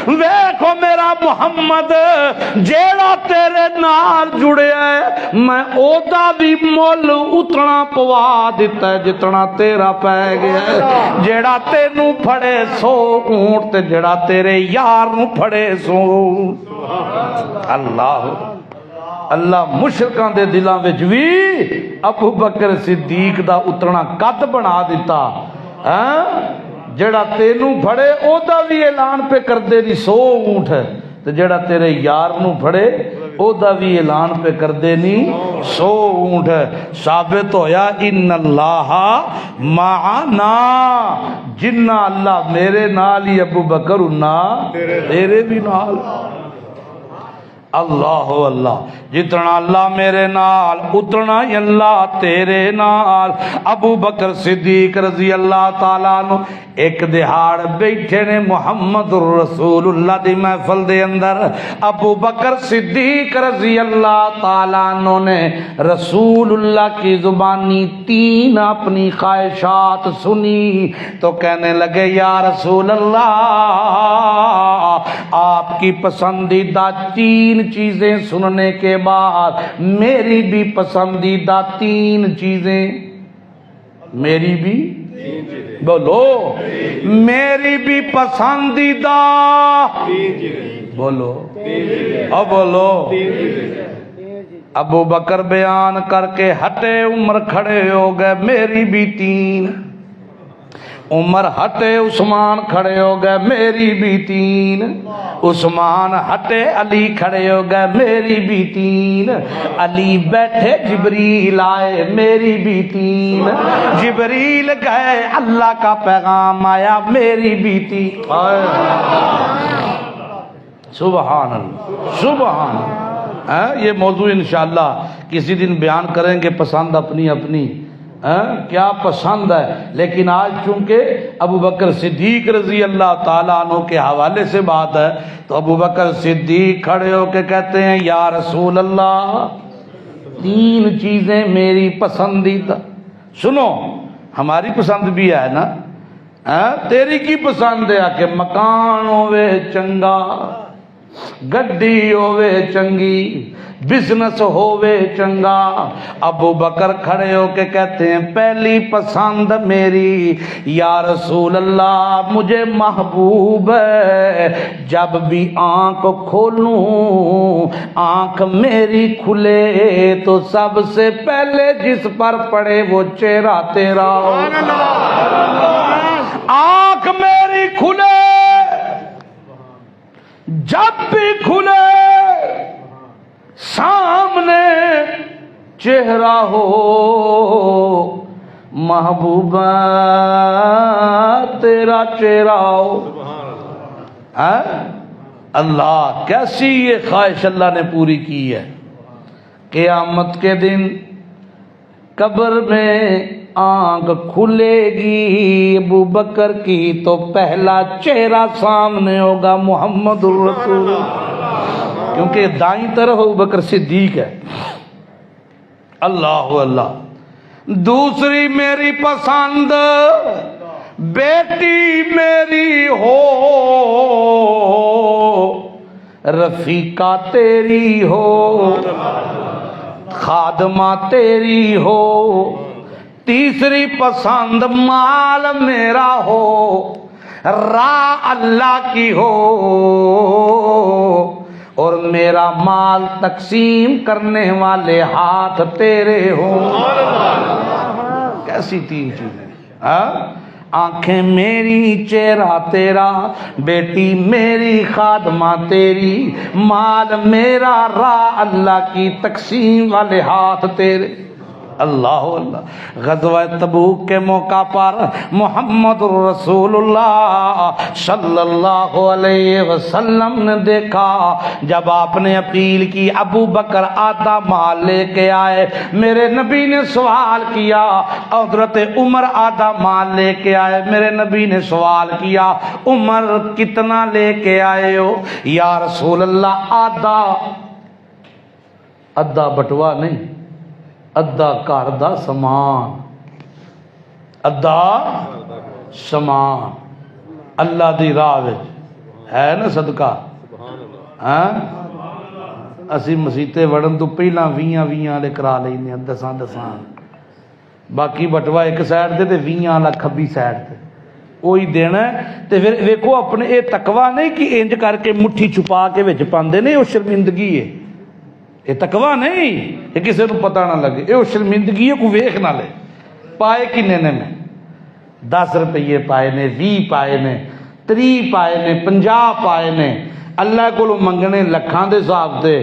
ویکھو میرا محمد جیڑا تیرے نال جڑے ہے میں اودا بھی مول اتنا پوا دیتا ہے جتنا تیرا پہ گیا ہے جیڑا تینوں پھڑے 100 اونٹ تے جیڑا تیرے یار نو پھڑے 100 اللہ مشرکان دے دلاں وچ وی ابو بکر صدیق دا اتنا قد بنا دیتا جیڑا تینوں پھڑے اودا بھی اعلان پہ کر دے دی 100 اونٹ ہے تو جیڑا تیرے یار نو پھڑے او دا بھی اعلان پہ کر دینی 100 اونٹ ہے ثابت ہویا ان اللہ معنا جنہ اللہ میرے نال ہی ابو بکر انا تیرے بھی نال اللہ اللہ جتنا اللہ میرے نال اتنا ہی اللہ تیرے نال ابو بکر صدیق رضی اللہ تعالیٰ عنہ ایک دہاڑ بیٹھے نے محمد رسول اللہ دی محفل دے اندر ابو بکر صدیق رضی اللہ تعالیٰ عنہ نے رسول اللہ کی زبانی 3 اپنی خواہشات سنی تو کہنے لگے یا رسول اللہ آپ کی پسندیدہ 3 چیزیں سننے کے بعد میری بھی پسندیدہ 3 چیزیں میری بھی بولو میری بھی پسندیدہ بولو اب بولو ابو بکر بیان کر کے ہٹے عمر کھڑے ہو گئے میری بھی 3 عمر ہٹے عثمان کھڑے ہو گئے میری بھی 3 عثمان ہٹے علی کھڑے ہو گئے میری بھی 3 علی بیٹھے جبریل آئے میری بھی 3 جبریل گئے اللہ کا پیغام آیا میری بھی 3 سبحان اللہ سبحان اللہ یہ موضوع انشاءاللہ کسی دن بیان کریں گے پسند اپنی اپنی کیا پسند ہے لیکن آج چونکہ ابو بکر صدیق رضی اللہ تعالیٰ عنہ کے حوالے سے بات ہے تو ابو بکر صدیق کھڑے ہو کے کہتے ہیں یا رسول اللہ 3 چیزیں میری پسندیدہ سنو ہماری پسند بھی ہے نا تیری کی پسند ہے کہ مکان ہوئے چنگا گڈی ہوئے چنگی بزنس ہووے چنگا ابو بکر کھڑے ہو کے کہتے ہیں پہلی پسند میری یا رسول اللہ مجھے محبوب ہے جب بھی آنکھ کھولوں آنکھ میری کھلے تو سب سے پہلے جس پر پڑے وہ چہرہ تیرا آنکھ میری کھلے جب بھی کھلے سامنے چہرہ ہو محبوبہ تیرا چہرہ ہو ہاں اللہ کیسی یہ خواہش اللہ نے پوری کی ہے. قیامت کے دن قبر میں آنکھ کھلے گی ابو بکر کی تو پہلا چہرہ سامنے ہوگا محمد الرسول، کیونکہ دائیں طرف ابو بکر صدیق ہے. اللہ اللہ. دوسری میری پسند بیٹی میری ہو، رفیقہ تیری ہو، خادمہ تیری ہو. تیسری پسند مال میرا ہو، راہ اللہ کی ہو، اور میرا مال تقسیم کرنے والے ہاتھ تیرے ہوں. کیسی تین چیزیں. آنکھیں میری چہرہ تیرا، بیٹی میری خادمہ تیری، مال میرا راہ اللہ کی، تقسیم والے ہاتھ تیرے. اللہ اللہ. غزوہ تبوک کے موقع پر محمد رسول اللہ صلی اللہ علیہ وسلم نے دیکھا جب آپ نے اپیل کی ابو بکر آدھا مال لے کے آئے، میرے نبی نے سوال کیا. حضرت عمر آدھا مال لے کے آئے، میرے نبی نے سوال کیا عمر کتنا لے کے آئے ہو؟ یا رسول اللہ ادھا بٹوا نہیں، ادھا گھر دا سامان، ادھا سامان اللہ دی راہ وچ ہے نا صدقہ. ہاں اسی مسیتے وڑن تو پہلا 20 والے کرا لینے 10 باقی بٹوا ایک سائڈ تے 20 والا کھبی سائڈ تے وہی دینا ہے. تے پھر ویکھو اپنے اے تقوی نہیں کہ انج کر کے مٹھی چھپا کے وچ پاندے نے، او شرمندگی ہے. یہ تقوی نہیں یہ کسی کو پتہ نہ لگے، یہ شرمندگی ہے، کوئی ویکھ نہ لے. پائے کنے نے میں 10 روپیے پائے نے، 20 پائے نے، 30 پائے نے، 50 پائے نے. اللہ کو منگنے لکھاں دے حساب سے،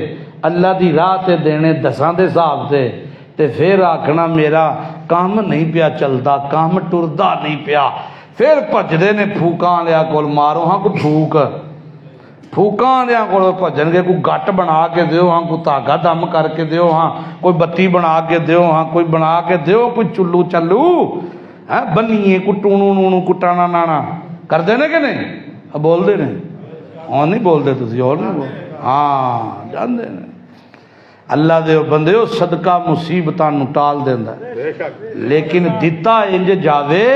اللہ دی راہ تے دینے 10 دے حساب سے، تے پھر آکھنا میرا کام نہیں پیا چلدا، کام ٹردا نہیں پیا. پھر بھجدے نے پھوکاں لیا کول مارو ہاں کو پھوکاں دیا کو بھجن گے، کوئی گٹ بنا کے دیو ہاں، کوئی دھاگا دم کر کے دیو ہاں، کوئی بتی بنا کے دیو ہاں، کوئی بنا کے دیو، کوئی چلو چلو بنیے، کوئی ٹونو نونو کوئی ٹانا نانا کر دینے کہ نہیں؟ بول دے نہیں، اور نہیں بول دے تسی، اور نہیں بول. ہاں جان دے نہیں. اللہ دے بندے ہو صدقہ مصیبتاں نو ٹال دیندا ہے، لیکن دتا انج جاوے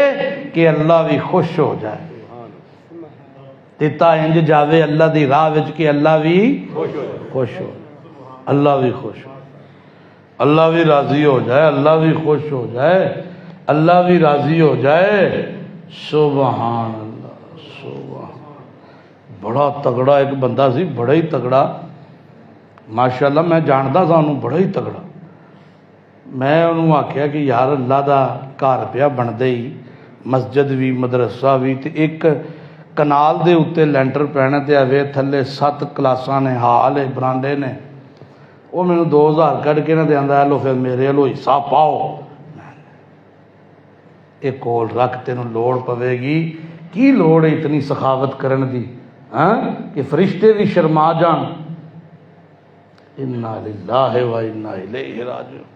کہ اللہ بھی خوش ہو جائے. دیتا انج جاوے اللہ دی راہ وچ کہ اللہ بھی خوش ہو، اللہ بھی خوش ہو، اللہ بھی راضی ہو جائے، اللہ بھی خوش ہو جائے، اللہ بھی راضی ہو جائے. سبحان اللہ سبحان. بڑا تگڑا ایک بندہ سی، بڑا ہی تگڑا ماشاءاللہ، میں جاندا سا انہوں بڑا ہی تگڑا. میں انہوں آکھیا کہ یار اللہ دا گھر پیا بندے ہی، مسجد بھی مدرسہ بھی، تے ایک کنال دے اتے لینٹر پہنے تے اوے تھلے 7 کلاساں نے، ہال ہے، برانڈے نے. وہ مینوں 2000 کٹ کے نہ دیندا ہے، لو پھر میرے لو حصہ پاؤ. ایک کول رکھ، تینوں لوڑ پوے گی. کی لوڑ ہے اتنی سخاوت کرن دی ہاں کہ فرشتے بھی شرما جان. انا للہ و انا الیہ راجعون.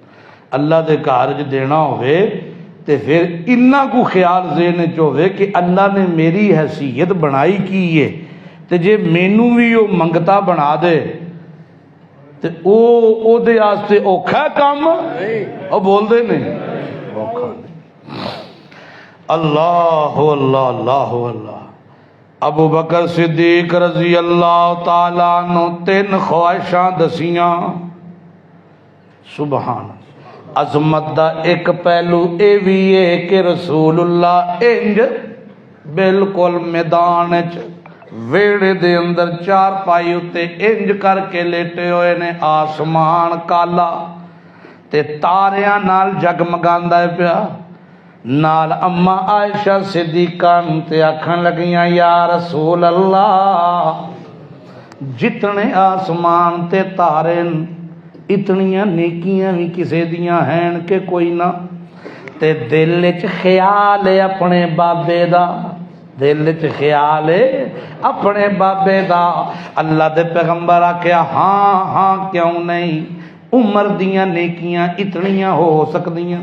اللہ دے گھر وچ دینا ہوئے تے پھر انہاں کو خیال ذہن چ ہوئے کہ اللہ نے میری حیثیت بنائی کی ہے، تے جے مینوں بھی وہ منگتا بنا دے تے او دے واسطے اوکھا کام او بول دے نہیں اوکھا نہیں. اللہ اللہ اللہ اللہ. ابو بکر صدیق رضی اللہ تعالیٰ عنہ 3 خواہشاں دسیاں. سبحان. عظمت دا ایک پہلو اے بھی ہے کہ رسول اللہ انج بالکل میدان ویڑے دے اندر 4 پائی اتے انج کر کے لیٹے ہوئے نے. آسمان کالا تے تاریاں نال جگمگاندا ہے پیا. نال اما عائشہ صدیقہ تے آکھن لگیاں یا رسول اللہ جتنے آسمان تے تارے اتنیاں نیکیاں بھی کسے دیاں ہیں کہ کوئی نہ. تے دل وچ خیال ہے اپنے بابے دا دل چ خیال ہے اپنے بابے دا۔ اللہ دے پیغمبر آکھیا ہاں ہاں کیوں نہیں، عمر دیاں نیکیاں اتنیاں ہو سکدیاں۔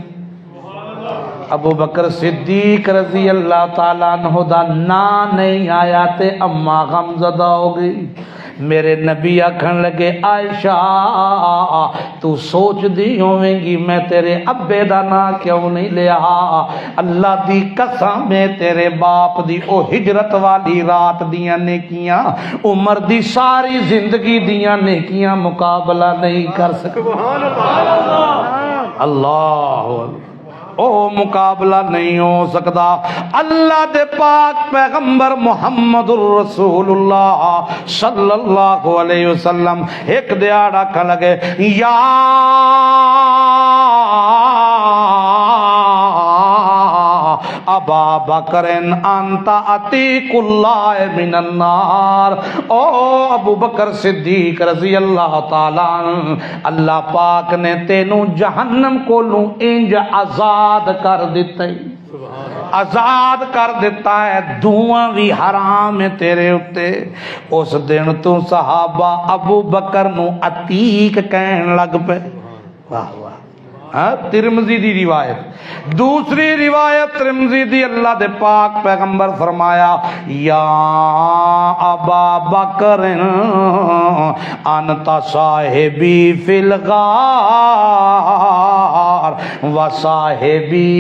ابو بکر صدیق رضی اللہ تعالیٰ عنہ دا نام نہیں آیا تے اما غم زدہ ہو گئی۔ میرے نبی آکھن لگے عائشہ تو سوچ دی ہوئیں گی میں تیرے ابے دا نام کیوں نہیں لیا؟ اللہ دی قسم میں تیرے باپ دی او ہجرت والی رات دیاں نیکیاں عمر دی ساری زندگی دیاں نیکیاں مقابلہ نہیں کر سکتے۔ اللہ او مقابلہ نہیں ہو سکتا۔ اللہ دے پاک پیغمبر محمد الرسول اللہ صلی اللہ علیہ وسلم ایک دیاڑا کھا لگے یا ابا بکر انت عتیق اللہ من النار، او ابو بکر صدیق رضی اللہ تعالیٰ عنہ، اللہ پاک نے تینوں جہنم کو انج آزاد کر دیتا ہے، آزاد کر دیتا ہے، دھواں بھی حرام ہے تیرے اتے۔ اس دن تو صحابہ ابو بکر نو عتیق کہن لگ پے۔ واہ واہ، ترمذی دی روایت۔ دوسری روایت ترمذی دی، اللہ دے پاک پیغمبر فرمایا یا ابا بکر انت صاحبی فی الغار و صاحبی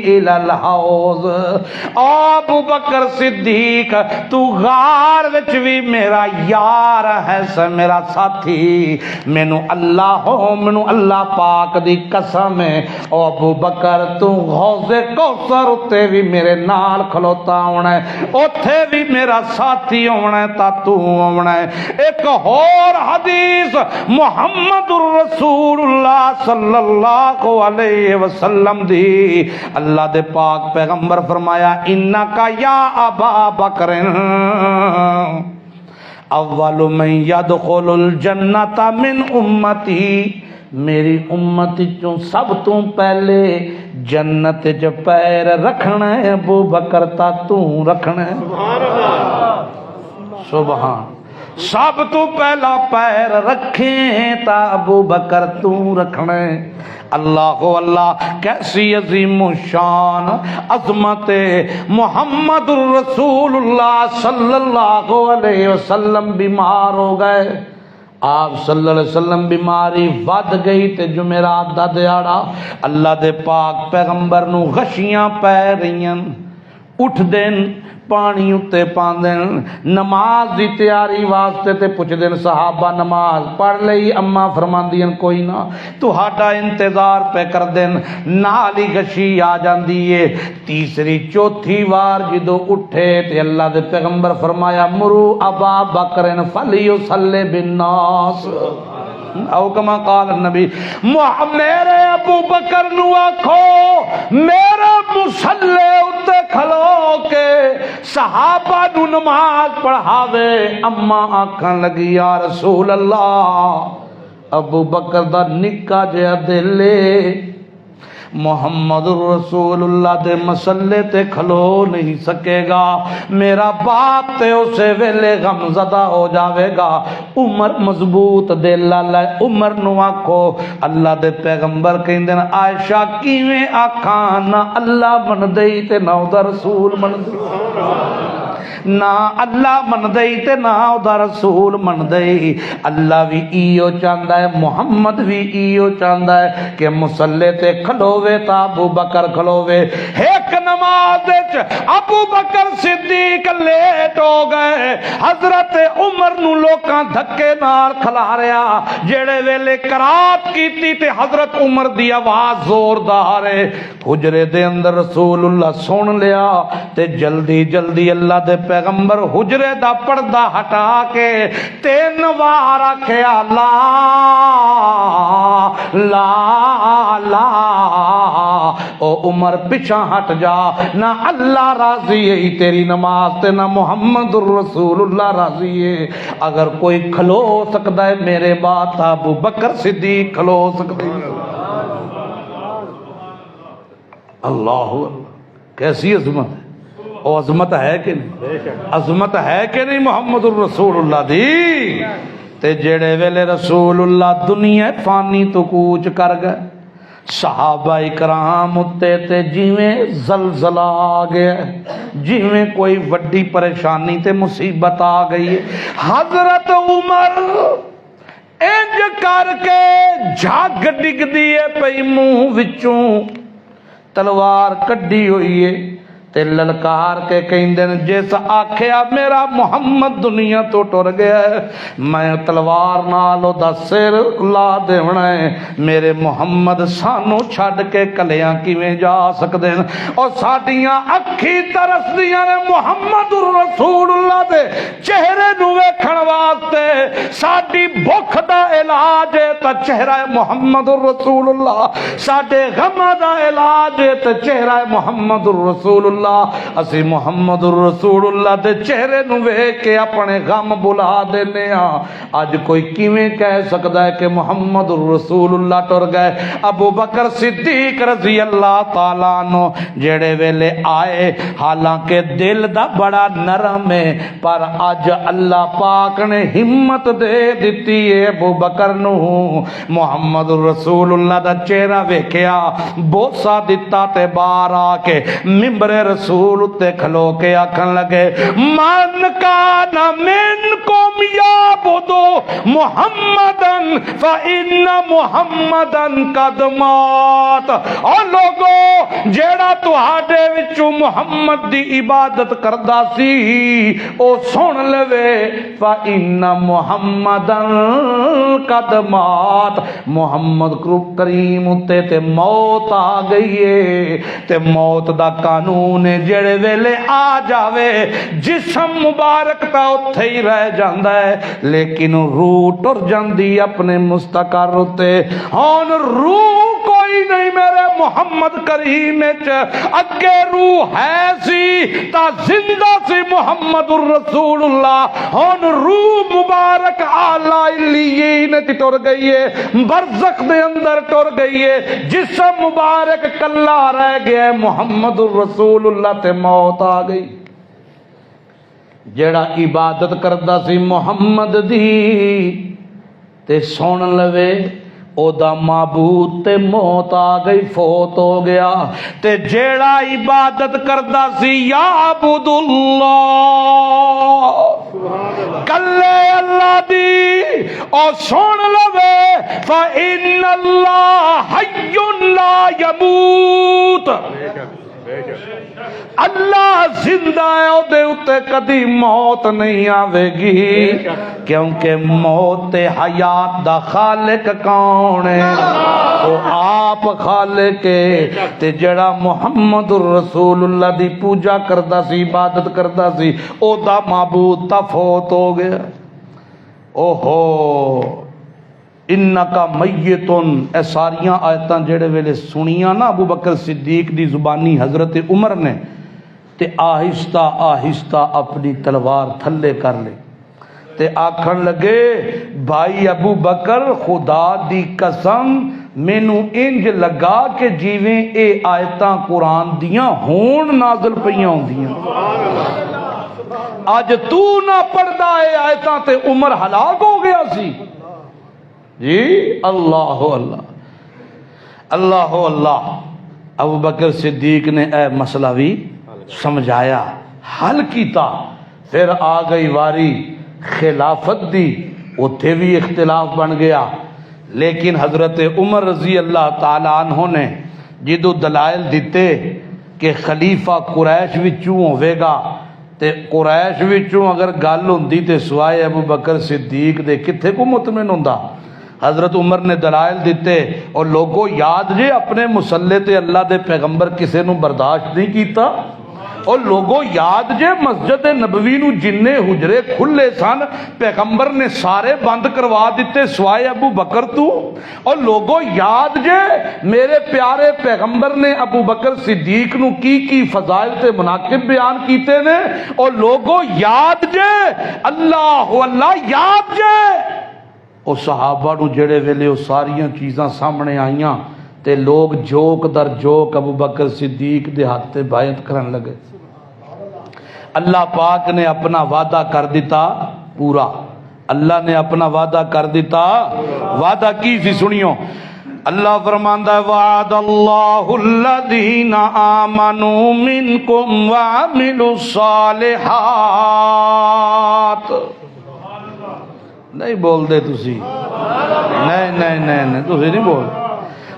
الی الحوض، ابو بکر صدیق تو غار وچ بھی میرا یار ہے، میرا ساتھی، مینوں اللہ ہو، مینوں اللہ پاک دی قسم ہے، او ابو بکر تو حوض کوثر اتے بھی میرے نال کھلوتا ہونا ہے، اوتھے بھی میرا ساتھی ہونا ہے، تا تو ہونا ہے۔ ایک اور حدیث محمد الرسول اللہ صلی اللہ علیہ وسلم دی، اللہ دے پاک پیغمبر فرمایا انکا یا ابا بکر اول من یدخل الجنت من امتی، میری امت چوں سب تو پہلے جنت چ پیر رکھنا ہے ابو بکر تا تو رکھنا ہے۔ سبحان، سب تو پہلا پیر رکھیں تا ابو بکر تو رکھنا ہے۔ اللہ اللہ، کیسی عظیم شان عظمت محمد الرسول اللہ صلی اللہ علیہ وسلم بیمار ہو گئے، آپ صلی اللہ علیہ وسلم بیماری ود گئی تے جمعرات دا دیاڑا اللہ دے پاک پیغمبر نو غشیاں پے رہیاں، اٹھ دین پانی اتے پاندن، نماز دی تیاری واسطے تے پوچھ دین صحابہ نماز پڑھ لئی، اما فرماندین کوئی نہ تہاڈا انتظار پہ کر دین، نال ہی غشی آ جاندی ہے۔ تیسری چوتھی وار جدو اٹھے تے اللہ دے پیغمبر فرمایا مرو ابا بکر فلیصلی بالناس، او کما قال النبی، میرے ابو بکر نو آکھو میرے مصلی اتے کھلو کے صحابہ نو نماز پڑھاوے۔ اما آکھن لگی یا رسول اللہ، ابو بکر دا نکا جہا دل محمد رسول اللہ دے مسلے تے کھلو نہیں سکے گا، میرا باپ تے اسے ویلے غم زدہ ہو جاوے گا۔ عمر مضبوط دل اللہ، عمر نو آکھو اللہ دے پیغمبر کہیں دن عائشہ کیویں آکھاں نہ اللہ من دئی تے نہ دا رسول من دئی، نہ اللہ من دئی تے نہ دا رسول من دئی۔ اللہ بھی ایو چاہندا ہے، محمد بھی ایو چاہندا ہے کہ مسلے تے کھلوے تا ابو بکر کھلوے۔ ایک نماز وچ ابو بکر صدیق لیٹ ہو گئے، حضرت عمر نو لوکاں دھکے نال کھلاریا، جڑے ویلے قرات کیتی تے حضرت عمر دی آواز زوردار ہے، حجرے دے اندر رسول اللہ سن لیا تے جلدی جلدی اللہ دے پیغمبر حجرے دا پردہ ہٹا کے 3 بار آکھیا لا لا لا، او عمر پیچھا ہٹ جا، نہ اللہ راضی ہے تیری نماز تے نہ محمد الرسول اللہ راضی ہے۔ اگر کوئی کھلو سکتا ہے میرے بات ابو بکر صدیق کھلو سکتے ہیں۔ اللہ کیسی عظمت ہے؟ وہ عظمت ہے کہ نہیں؟ عظمت ہے کہ نہیں محمد الرسول اللہ دی؟ تے جڑے ویلے رسول اللہ دنیا فانی تو کوچ کر گئے، صحابہ اکرام اتے تے جیویں زلزلہ آ گیا، جیویں کوئی وڈی پریشانی تے مصیبت آ گئی ہے۔ حضرت عمر انج کر کے جھگ ڈگ دیے پئی منہ وچوں تلوار کڈی ہوئی ہے تے للکار کے کہندے نے جس آکھیا میرا محمد دنیا تو ٹر گیا ہے میں تلوار نال دا سر لا دیونا ہے، میرے محمد سانو چھڈ کے کلیاں کیویں جا سکدے ہیں؟ اور ساڈیاں اکھی ترسدیاں نے محمد رسول اللہ دے چہرے نو ویکھن واسطے، ساڈی بھوک دا علاج ہے تے چہرہ محمد رسول اللہ، ساڈے غم دا علاج ہے تے چہرہ محمد رسول اللہ۔ اسی محمد رسول اللہ دے چہرے نو ویکھ کے اپنے غم بلا دینے ہاں۔ اج کوئی کیویں کہہ سکدا ہے کہ محمد رسول اللہ ٹر گئے؟ ابو بکر صدیق رضی اللہ تعالی عنہ جڑے ویلے آئے، حالانکہ دل دا بڑا نرم ہے، پر اج اللہ پاک نے ہمت دے دتی ہے ابو بکر نو۔ محمد رسول اللہ دا چہرہ ویکھیا، بوسا دتا تے باہر آ کے ممبر رسول تے کھلو کے آکھن لگے من کان منکم یعبدو محمدن فإن محمدن قد مات۔ اور لوگو جیڑا تہاڈے وچوں محمد دی عبادت کردا سی او سن لوے فإن محمدن قد مات، محمد کریم تے موت آ گئی ہے تے موت دا قانون جڑے ویلے آ جاوے جسم مبارک تا اتھے ہی رہ جاندا ہے، لیکن روح ٹر جاندی اپنے مستقر تے۔ ہن روح کوئی نہیں میرے محمد کریم وچ، اگے روح ہے سی تا زندہ سی محمد الرسول اللہ، ہن روح مبارک اعلی علیین تے ٹر گئی ہے، برزخ دے اندر ٹر گئی ہے، جسم مبارک کلا رہ گیا ہے محمد الرسول اللہ تے موت آ گئی۔ جیڑا عبادت کردا سی محمد دی تے سن لوے او دا معبود تے موت آ گئی، فوت ہو گیا۔ تے جیڑا عبادت کردا سی یعبد اللہ کلے اللہ دی او سن لوے فإن اللہ حی لا یموت، اللہ زندہ ہے، او دے اتے کدی موت نہیں آوے گی، کیونکہ موت حیات دا خالق کون ہے؟ او آپ خالق ہے۔ تے جڑا محمد الرسول اللہ دی پوجا کردا سی، عبادت کردا سی، او دا معبود تا فوت ہو گیا۔ اوہو انکا میتن، اے ساریاں آیتاں جڑے ویلے سنیاں نا ابو بکر صدیق دی زبانی حضرت عمر نے، تے آہستہ آہستہ اپنی تلوار تھلے کر لے تے آکھن لگے بھائی ابو بکر خدا دی قسم مینوں انج لگا کہ جیویں اے آیتاں قرآن دیاں ہون نازل پیاں ہوندیاں، اج تو نہ پڑھدا اے آیتاں تے عمر ہلاک ہو گیا سی۔ جی اللہ اللہ اللہ اللہ۔ ابو بکر صدیق نے اے مسئلہ بھی سمجھایا، حل کیتا، پھر آ گئی واری خلافت دی، اتھے بھی اختلاف بن گیا، لیکن حضرت عمر رضی اللہ تعالی عنہ نے جدو دلائل دیتے کہ خلیفہ قریش وچوں ہوے گا، تے قریش وچوں اگر گل ہوندی تے سوائے ابو بکر صدیق دے کتھے کو مطمئن ہوندا؟ حضرت عمر نے دلائل دیتے، اور لوگوں یاد جے اپنے مسلح تے اللہ دے پیغمبر کسے نو برداشت نہیں کیتا، اور لوگوں یاد جے مسجد نبوی نو جننے حجرے کھلے سن پیغمبر نے سارے بند کروا دیتے سوائے ابو بکر تو، اور لوگوں یاد جے میرے پیارے پیغمبر نے ابو بکر صدیق نو کی فضائل تے مناقب بیان کیتے نے، اور لوگوں یاد جے اللہ اللہ یاد جے او صحابہ نو جڑے ویلے او ساریاں چیزاں سامنے آئیاں تے لوگ جوک در جوک ابو بکر صدیق دے ہاتھ تے بیعت کرن لگے. اللہ پاک نے اپنا وعدہ کر دیتا پورا. اللہ نے اپنا وعدہ کر دیتا. وعدہ کی سی سنیو. اللہ فرماندا ہے وعد اللہ الذین آمنوا منکم وعملوا الصالحات. نہیں بول دے تسی, نہیں تسی نہیں بول.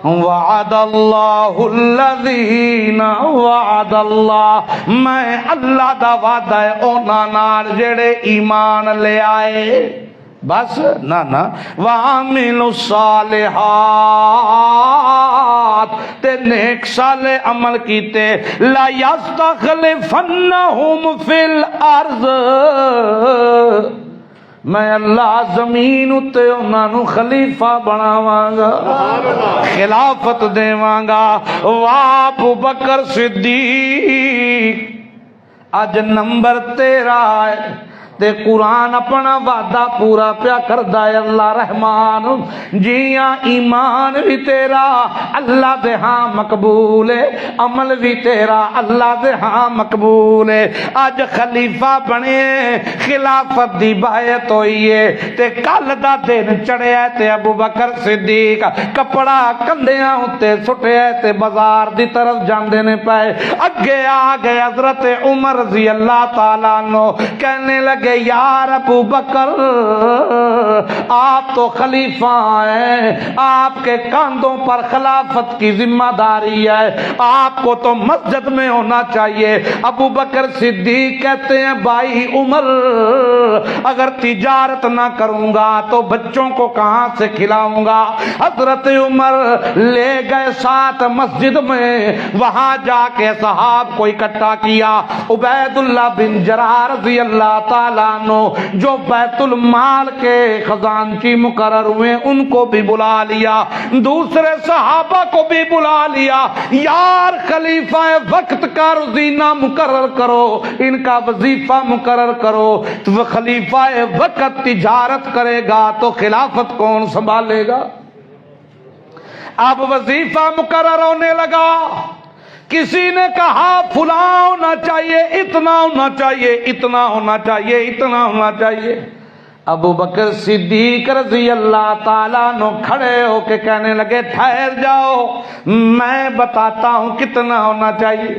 وعد اللہ الذین وعد اللہ, میں اللہ دا وعدہ ہے اونا نال جڑے ایمان لے آئے. بس نہ وعملوا الصالحات, تے نیک صالح عمل کیتے. لا یستخلفنہم فی الارض, میں اللہ زمین اتے انہاں نو خلیفہ بناواں گا, خلافت دیواں گا. ابو بکر صدیق اج نمبر 13 ہے تے قرآن اپنا وعدہ پورا پیا کردا ہے. اللہ رحمان جیاں ایمان بھی تیرا اللہ دے ہاں مقبول ہے, عمل بھی تیرا اللہ دے ہاں مقبول ہے. اج خلیفہ بنے, خلافت دی بیعت ہوئی ہے تے کل دا دن چڑھیا تے ابو بکر صدیق کپڑا کندھیاں اتے سٹیا تے بازار دی طرف جاندے نے پئے. اگے آ گئے حضرت عمر رضی اللہ تعالیٰ عنہ, کہنے لگے یار ابو بکر آپ تو خلیفہ ہیں, آپ کے کاندھوں پر خلافت کی ذمہ داری ہے, آپ کو تو مسجد میں ہونا چاہیے. ابو بکر صدیق کہتے ہیں بھائی عمر, اگر تجارت نہ کروں گا تو بچوں کو کہاں سے کھلاؤں گا. حضرت عمر لے گئے ساتھ مسجد میں, وہاں جا کے صحاب کو اکٹھا کیا. عبید اللہ بن جراح رضی اللہ تعالیٰ جو بیت المال کے خزانچی مقرر ہوئے ان کو بھی بلا لیا, دوسرے صحابہ کو بھی بلا لیا. یار خلیفہ وقت کا روزینہ مقرر کرو, ان کا وظیفہ مقرر کرو. تو خلیفہ وقت تجارت کرے گا تو خلافت کون سنبھالے گا. اب وظیفہ مقرر ہونے لگا. کسی نے کہا فلاں ہونا چاہیے, اتنا ہونا چاہیے, اتنا ہونا چاہیے, اتنا ہونا چاہیے. ابو بکر صدیق رضی اللہ تعالیٰ عنہ کھڑے ہو کے کہنے لگے ٹھہر جاؤ, میں بتاتا ہوں کتنا ہونا چاہیے.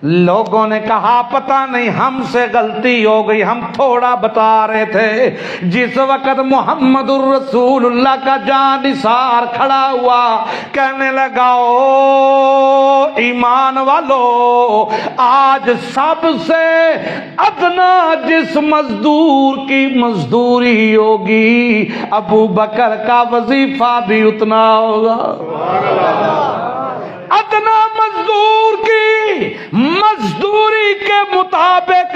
لوگوں نے کہا پتہ نہیں ہم سے غلطی ہو گئی, ہم تھوڑا بتا رہے تھے. جس وقت محمد الرسول اللہ کا جان نثار کھڑا ہوا, کہنے لگا او ایمان والو, آج سب سے ادنا جس مزدور کی مزدوری ہوگی ابو بکر کا وظیفہ بھی اتنا ہوگا. ادنا مزدور کی مزدوری کے مطابق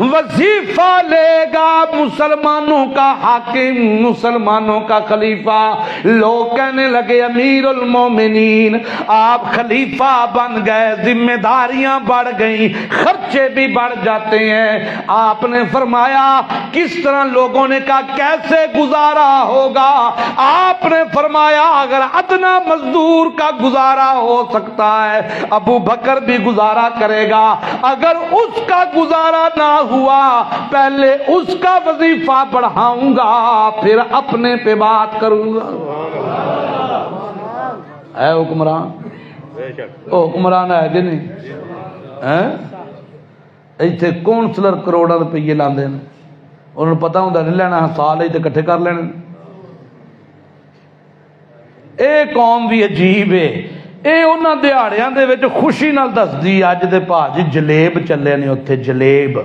وظیفہ لے گا مسلمانوں کا حاکم, مسلمانوں کا خلیفہ. لوگ کہنے لگے امیر المومنین آپ خلیفہ بن گئے, ذمہ داریاں بڑھ گئیں, خرچے بھی بڑھ جاتے ہیں. آپ نے فرمایا کس طرح؟ لوگوں نے کہا کیسے گزارا ہوگا؟ آپ نے فرمایا اگر ادنا مزدور کا گزارا ہو سکتا ہے ابو بکر بھی گزارا کرے گا. اگر اس کا گزارا نہ ہوا پہلے اس کا وظیفہ بڑھاؤں گا پھر اپنے پہ بات کروں گا. اے حکمران, حکمران ہے کہ نہیں؟ ایتھے کونسلر کروڑاں روپیے لاندے نے, انہوں نے پتا ہوں نہیں لینا, سال ہی تے کٹھے کر لینے. اے قوم بھی عجیب ہے. اے انہاں دیہاڑیاں دے وچ خوشی نال دسدی اج دے بھاجی جلیب چلے نے اوتھے, جلیب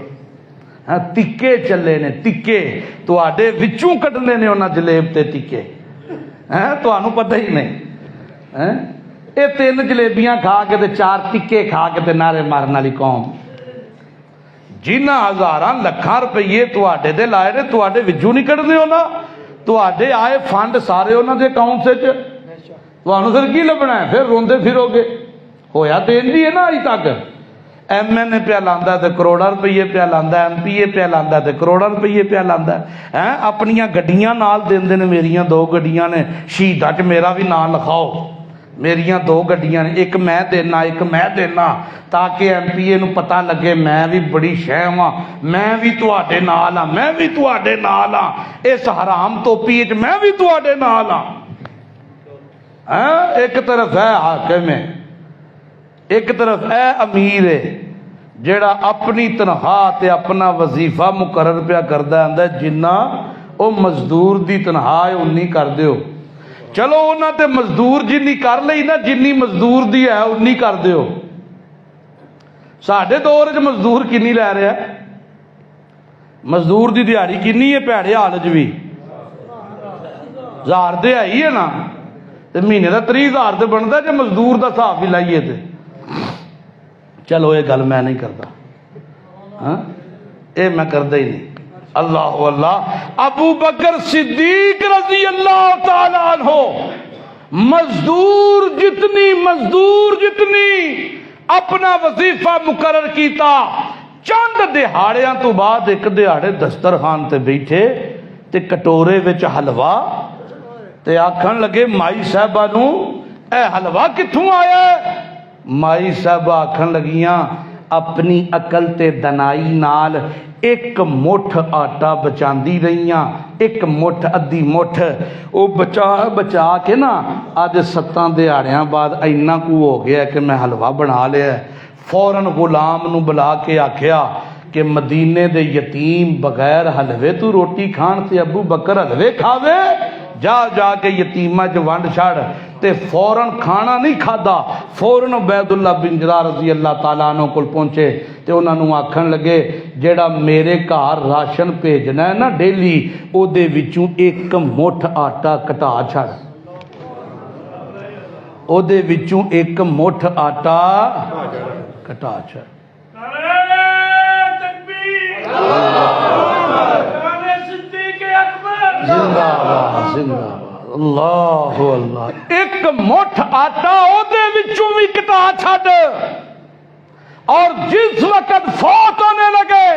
ہاں تکے چلے نے, تکے تواڈے وچوں کڈنے نے انہاں جلیب تے تکے, ہیں تانوں پتہ ہی نہیں. اے 3 جلیبیاں کھا کے تے 4 تکے کھا کے تے نعرے مارن والی قوم. جنہاں ہزاراں لکھاں روپیے تواڈے دے لائے نے تواڈے وچوں نہیں کڈنے ہونا, تواڈے آئے فنڈ سارے انہاں دے اکاؤنٹ وچ. تمہیں پھر کی لبنا ہے؟ پھر روندے پھرو گے. ہویا تو انج ہی ہے نا اج تک. ایم این اے پیا لاندا تے کروڑاں روپیے پیا لاندا, ایم پی اے پیا لاندا تے کروڑاں روپیے پیا لاندا. اپنیاں گڈیاں نال دیندے نے, میریاں 2 گڈیاں نے, شہیداں چ میرا بھی نام لکھاؤ. میریاں دو گڈیاں نے، ایک میں دینا ایک میں دینا، تاکہ ایم پی اے نو پتہ لگے میں بھی بڑی شے ہاں، میں بھی تواڈے نال ہاں، میں بھی تواڈے نال ہاں، اس حرام توپی وچ میں بھی تواڈے نال ہاں۔ ایک طرف ہے حاکم ہے، ایک طرف ہے امیر ہے، جیڑا اپنی تنخواہ تے اپنا وظیفہ مقرر پیا کردا ہے، جنہ او مزدور دی تنخواہ اُنی کر دیو، چلو انہاں تے مزدور جنی کر لئی نا، جنی مزدور دی ہے اُنی کر دیو۔ ساڈے دور وچ مزدور کنی لے رہا ہے؟ مزدور دی دیہاڑی کنی ہے پیڑے حال وچ بھی؟ 1000 تے ہے ہی ہے نا، تے مہینے دا 30,000 تے بندا جے مزدور دا حساب بھی لائیے تے۔ چلو یہ گل میں نہیں کرتا، ہاں اے میں کردا ہی نہیں۔ اللہ اللہ، ابو بکر صدیق رضی اللہ تعالیٰ عنہ مزدور جتنی اپنا وظیفہ مقرر کیتا، چند دہاڑیاں تو بعد ایک دہاڑے دسترخوان تے بیٹھے تے کٹورے وچ حلوہ تے آکھن لگے مائی صاحبہ نو اے حلوہ کتھوں آیا ہے؟ مائی صاحبہ آکھن لگیاں اپنی عقل تے دنائی نال ایک مٹھ آٹا بچاندی رہیاں، ایک مٹھ ادھی مٹھ او بچا کے نا آج 7 دہاڑیاں بعد اینا کو ہو گیا کہ میں حلوہ بنا لیا ہے۔ فوراً غلام نو بلا کے آکھیا کہ مدینے دے یتیم بغیر حلوے تو روٹی کھان سے ابو بکر حلوے کھاوے، جا کے یتیمہ جو ونڈ چھاڑ، تے فوراً کھانا نہیں کھادا، فوراً عبید اللہ بن جرار رضی اللہ تعالیٰ عنہ کول پہنچے تے انہاں نو آکھن لگے جیڑا میرے گھر راشن بھیجنا ہے نا ڈیلی، او دے وچوں ایک مٹھ آٹا کٹا چھڑ، او دے وچوں ایک مٹھ آٹا کٹا چھڑ۔ زندہ باد زندہ باد، اللہ اللہ، ایک مٹھ آٹا او دے وچوں بھی کٹا چھڈ۔ اور جس وقت فوت ہونے لگے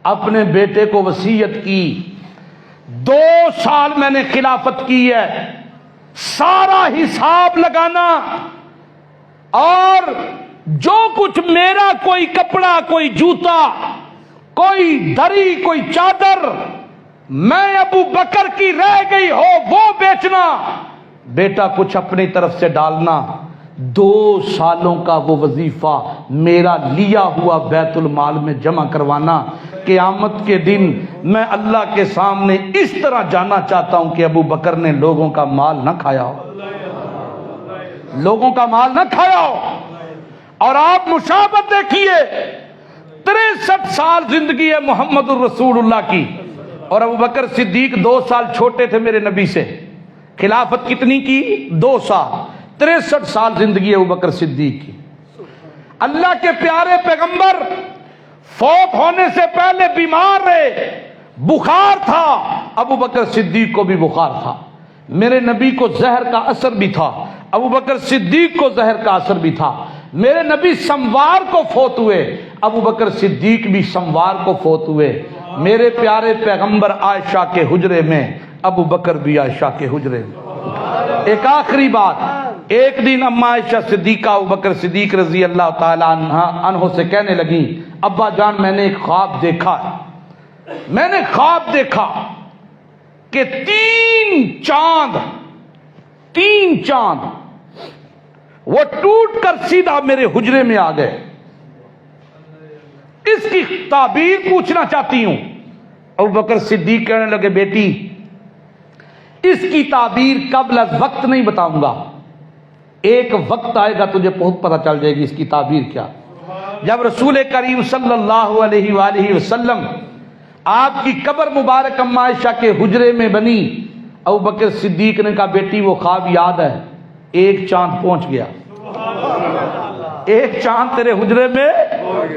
اپنے بیٹے کو وصیت کی، 2 سال میں نے خلافت کی ہے، سارا حساب لگانا، اور جو کچھ میرا کوئی کپڑا، کوئی جوتا، کوئی دری، کوئی چادر میں ابو بکر کی رہ گئی ہو وہ بیچنا، بیٹا کچھ اپنی طرف سے ڈالنا۔ 2 سالوں کا وہ وظیفہ میرا لیا ہوا بیت المال میں جمع کروانا، قیامت کے دن میں اللہ کے سامنے اس طرح جانا چاہتا ہوں کہ ابو بکر نے لوگوں کا مال نہ کھایا ہو، لوگوں کا مال نہ کھایا ہو۔ اور آپ مشابہت دیکھیے، 63 سال زندگی ہے محمد الرسول اللہ کی، اور ابو بکر صدیق 2 سال چھوٹے تھے میرے نبی سے۔ خلافت کتنی کی؟ 2 سال، 63 سال زندگی ہے ابو بکر صدیق کی۔ اللہ کے پیارے پیغمبر فوت ہونے سے پہلے بیمار رہے، بخار تھا، ابو بکر صدیق کو بھی بخار تھا۔ میرے نبی کو زہر کا اثر بھی تھا، ابو بکر صدیق کو زہر کا اثر بھی تھا۔ میرے نبی سموار کو فوت ہوئے، ابو بکر صدیق بھی سموار کو فوت ہوئے۔ میرے پیارے پیغمبر عائشہ کے حجرے میں، ابو بکر بھی عائشہ کے حجرے میں۔ ایک آخری بات، ایک دن اما عائشہ صدیقہ ابو بکر صدیق رضی اللہ تعالیٰ عنہ سے کہنے لگیں، ابا جان میں نے ایک خواب دیکھا ہے، میں نے خواب دیکھا کہ 3 چاند وہ ٹوٹ کر سیدھا میرے حجرے میں آ گئے، اس کی تعبیر پوچھنا چاہتی ہوں۔ ابو بکر صدیق کہنے لگے بیٹی اس کی تعبیر قبل از وقت نہیں بتاؤں گا، ایک وقت آئے گا تجھے بہت پتہ چل جائے گی اس کی تعبیر کیا۔ جب رسول کریم صلی اللہ علیہ وآلہ وسلم آپ کی قبر مبارک اما عائشہ کے حجرے میں بنی، ابو بکر صدیق نے کہا بیٹی وہ خواب یاد ہے، ایک چاند پہنچ گیا، ایک چاند تیرے حجرے میں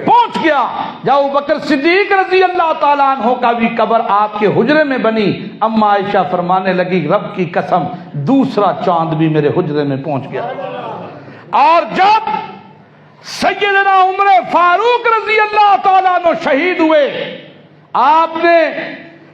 پہنچ گیا۔ جب ابو بکر صدیق رضی اللہ تعالیٰ عنہ کا بھی قبر آپ کے حجرے میں بنی، اما عائشہ فرمانے لگی رب کی قسم دوسرا چاند بھی میرے حجرے میں پہنچ گیا۔ اور جب سیدنا عمر فاروق رضی اللہ تعالیٰ عنہ شہید ہوئے، آپ نے